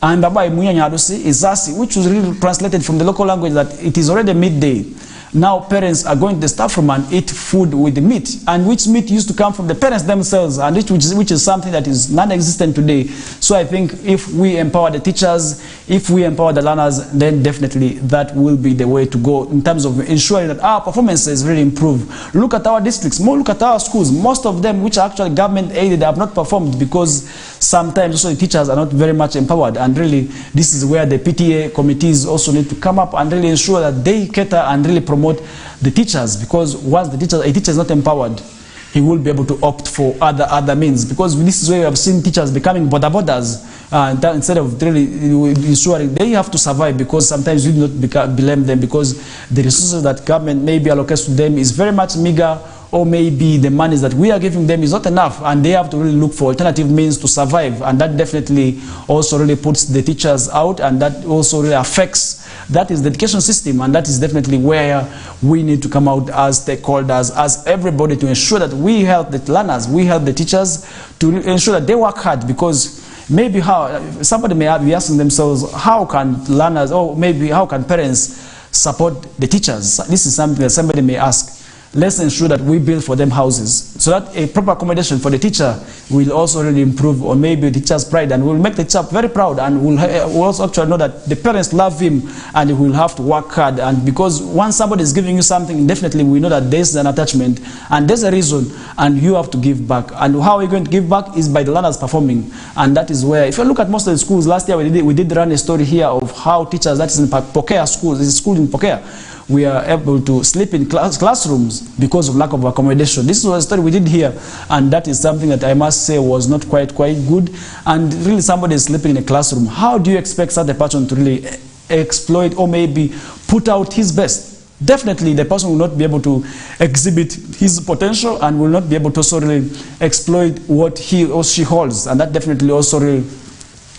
and Baba Munyanyadusi Izasi, which was really translated from the local language that it is already midday. Now parents are going to the staff room and eat food with the meat, and which meat used to come from the parents themselves, and which is something that is non-existent today. So I think if we empower the teachers, if we empower the learners, then definitely that will be the way to go in terms of ensuring that our performances really improve. Look at our districts, look at our schools. Most of them, which are actually government aided, have not performed because sometimes also the teachers are not very much empowered, and really this is where the PTA committees also need to come up and really ensure that they cater and really promote the teachers, because once a teacher is not empowered, he will be able to opt for other means, because this is where we have seen teachers becoming borders instead of really ensuring they have to survive, because sometimes we do not blame them because the resources that government maybe allocates to them is very much meager, or maybe the money that we are giving them is not enough, and they have to really look for alternative means to survive, and that definitely also really puts the teachers out, and that also really affects, that is the education system, and that is definitely where we need to come out as stakeholders, as everybody, to ensure that we help the learners, we help the teachers to ensure that they work hard, because maybe somebody may be asking themselves, how can learners, or maybe how can parents support the teachers? This is something that somebody may ask. Let's ensure that we build for them houses, so that a proper accommodation for the teacher will also really improve, or maybe the teacher's pride, and will make the teacher very proud, and will also actually know that the parents love him, and he will have to work hard. And because once somebody is giving you something, definitely we know that there's an attachment and there's a reason, and you have to give back. And how are you going to give back is by the learners performing, and that is where, if you look at most of the schools, last year we did run a story here of how teachers, that is in Pokea schools, this is school in Pokea, we are able to sleep in classrooms because of lack of accommodation. This was a story we did here, and that is something that I must say was not quite good. And really, somebody is sleeping in a classroom. How do you expect such a person to really exploit, or maybe put out his best? Definitely the person will not be able to exhibit his potential, and will not be able to also really exploit what he or she holds, and that definitely also really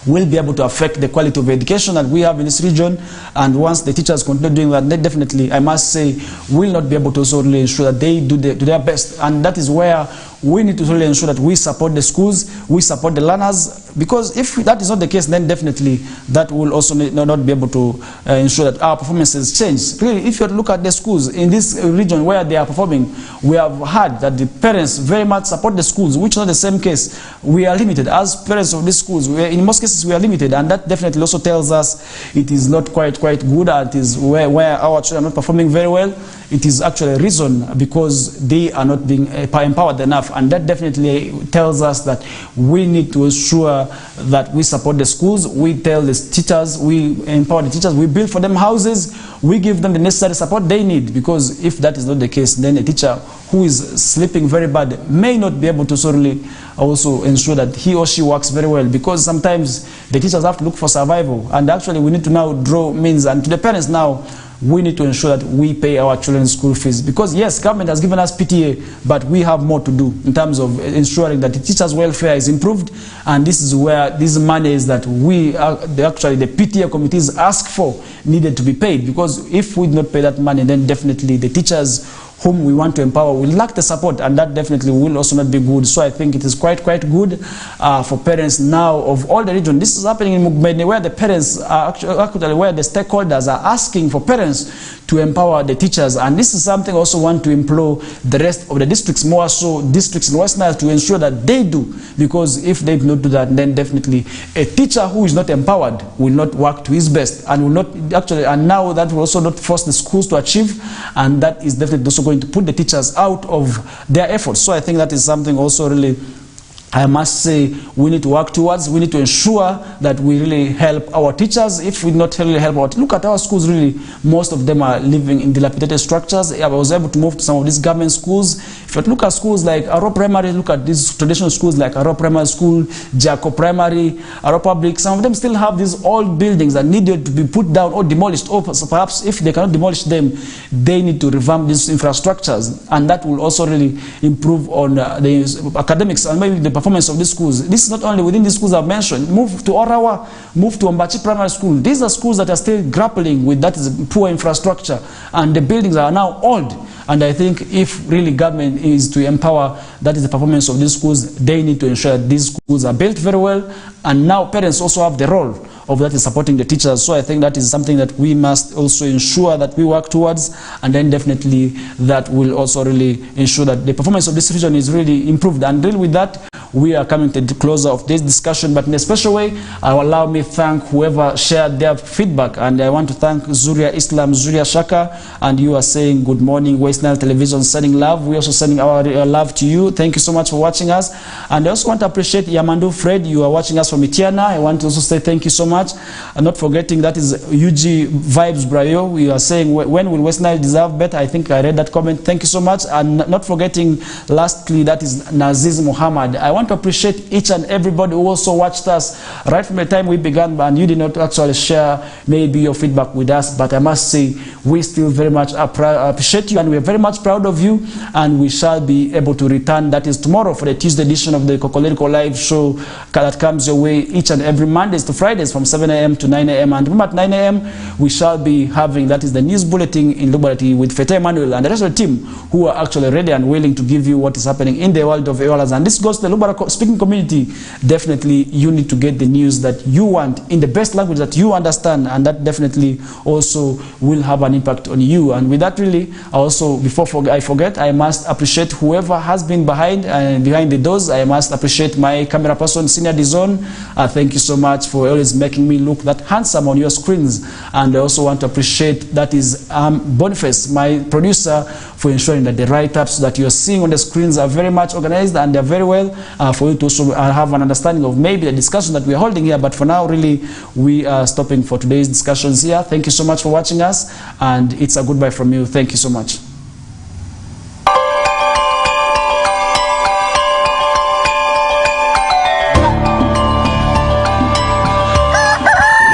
will be able to affect the quality of education that we have in this region. And once the teachers continue doing that, they definitely, I must say, will not be able to also really ensure that they do their best. And that is where we need to really ensure that we support the schools, we support the learners, because if that is not the case, then definitely that will also not be able to ensure that our performances change. Really, if you look at the schools in this region where they are performing, we have heard that the parents very much support the schools, which is not the same case. We are limited as parents of these schools. In most cases, we are limited, and that definitely also tells us it is not quite good, and it is where our children are not performing very well. It is actually a reason because they are not being empowered enough, and that definitely tells us that we need to ensure that we support the schools, we tell the teachers, we empower the teachers, we build for them houses, we give them the necessary support they need, because if that is not the case, then a teacher who is sleeping very bad may not be able to solely also ensure that he or she works very well, because sometimes the teachers have to look for survival, and actually we need to now draw means, and to the parents now, we need to ensure that we pay our children's school fees, because yes, government has given us PTA, but we have more to do in terms of ensuring that the teachers' welfare is improved, and this is where these monies that actually the PTA committees ask for needed to be paid, because if we do not pay that money, then definitely the teachers whom we want to empower will lack the support, and that definitely will also not be good. So I think it is quite good for parents now of all the region. This is happening in Mugbene, where the parents are actually where the stakeholders are asking for parents to empower the teachers, and this is something I also want to implore the rest of the districts, more so districts in West Nile, to ensure that they do, because if they do not do that, then definitely a teacher who is not empowered will not work to his best, and will not actually, and now that will also not force the schools to achieve, and that is definitely also going to put the teachers out of their efforts. So I think that is something also really I must say we need to work towards. We need to ensure that we really help our teachers. If we not really help our, look at our schools. Really, most of them are living in dilapidated structures. I was able to move to some of these government schools. If you look at schools like Aro Primary, look at these traditional schools like Aro Primary School, Jaco Primary, Aro Public. Some of them still have these old buildings that needed to be put down or demolished. Or perhaps if they cannot demolish them, they need to revamp these infrastructures, and that will also really improve on the academics and maybe the performance of these schools. This is not only within these schools I've mentioned. Move to Orawa, move to Ombachi Primary School. These are schools that are still grappling with that is poor infrastructure, and the buildings are now old. And I think if really government is to empower that is the performance of these schools, they need to ensure that these schools are built very well. And now parents also have the role of that is supporting the teachers. So I think that is something that we must also ensure that we work towards, and then definitely that will also really ensure that the performance of this region is really improved. And really with that, we are coming to the closer of this discussion, but in a special way, allow me thank whoever shared their feedback. And I want to thank Zuria Islam, Zuria Shaka, and you are saying good morning, West Nile Television, sending love. We're also sending our love to you. Thank you so much for watching us. And I also want to appreciate Yamandu Fred, you are watching us from Itiana. I want to also say thank you so much. And not forgetting that is UG Vibes Brayo. We are saying when will West Nile deserve better? I think I read that comment. Thank you so much. And not forgetting lastly, that is Naziz Muhammad. I want to appreciate each and everybody who also watched us right from the time we began, and you did not actually share maybe your feedback with us, but I must say we still very much appreciate you, and we are very much proud of you, and we shall be able to return, that is tomorrow, for the Tuesday edition of the Kokoliriko live show that comes your way each and every Mondays to Fridays from 7 a.m. to 9 a.m. And remember at 9 a.m. we shall be having, that is the news bulletin in Lubarati with Fete Emmanuel and the rest of the team who are actually ready and willing to give you what is happening in the world of Eolas. And this goes to the Lubarati speaking community. Definitely you need to get the news that you want in the best language that you understand, and that definitely also will have an impact on you. And with that, really, also before I forget, I must appreciate whoever has been behind the doors. I must appreciate my camera person, Senior Dizon. Thank you so much for always making me look that handsome on your screens. And I also want to appreciate that is Boniface, my producer, for ensuring that the write-ups that you're seeing on the screens are very much organized and they're very well, for you to also have an understanding of maybe the discussion that we're holding here. But for now, really, we are stopping for today's discussions here. Thank you so much for watching us, and it's a goodbye from you. Thank you so much.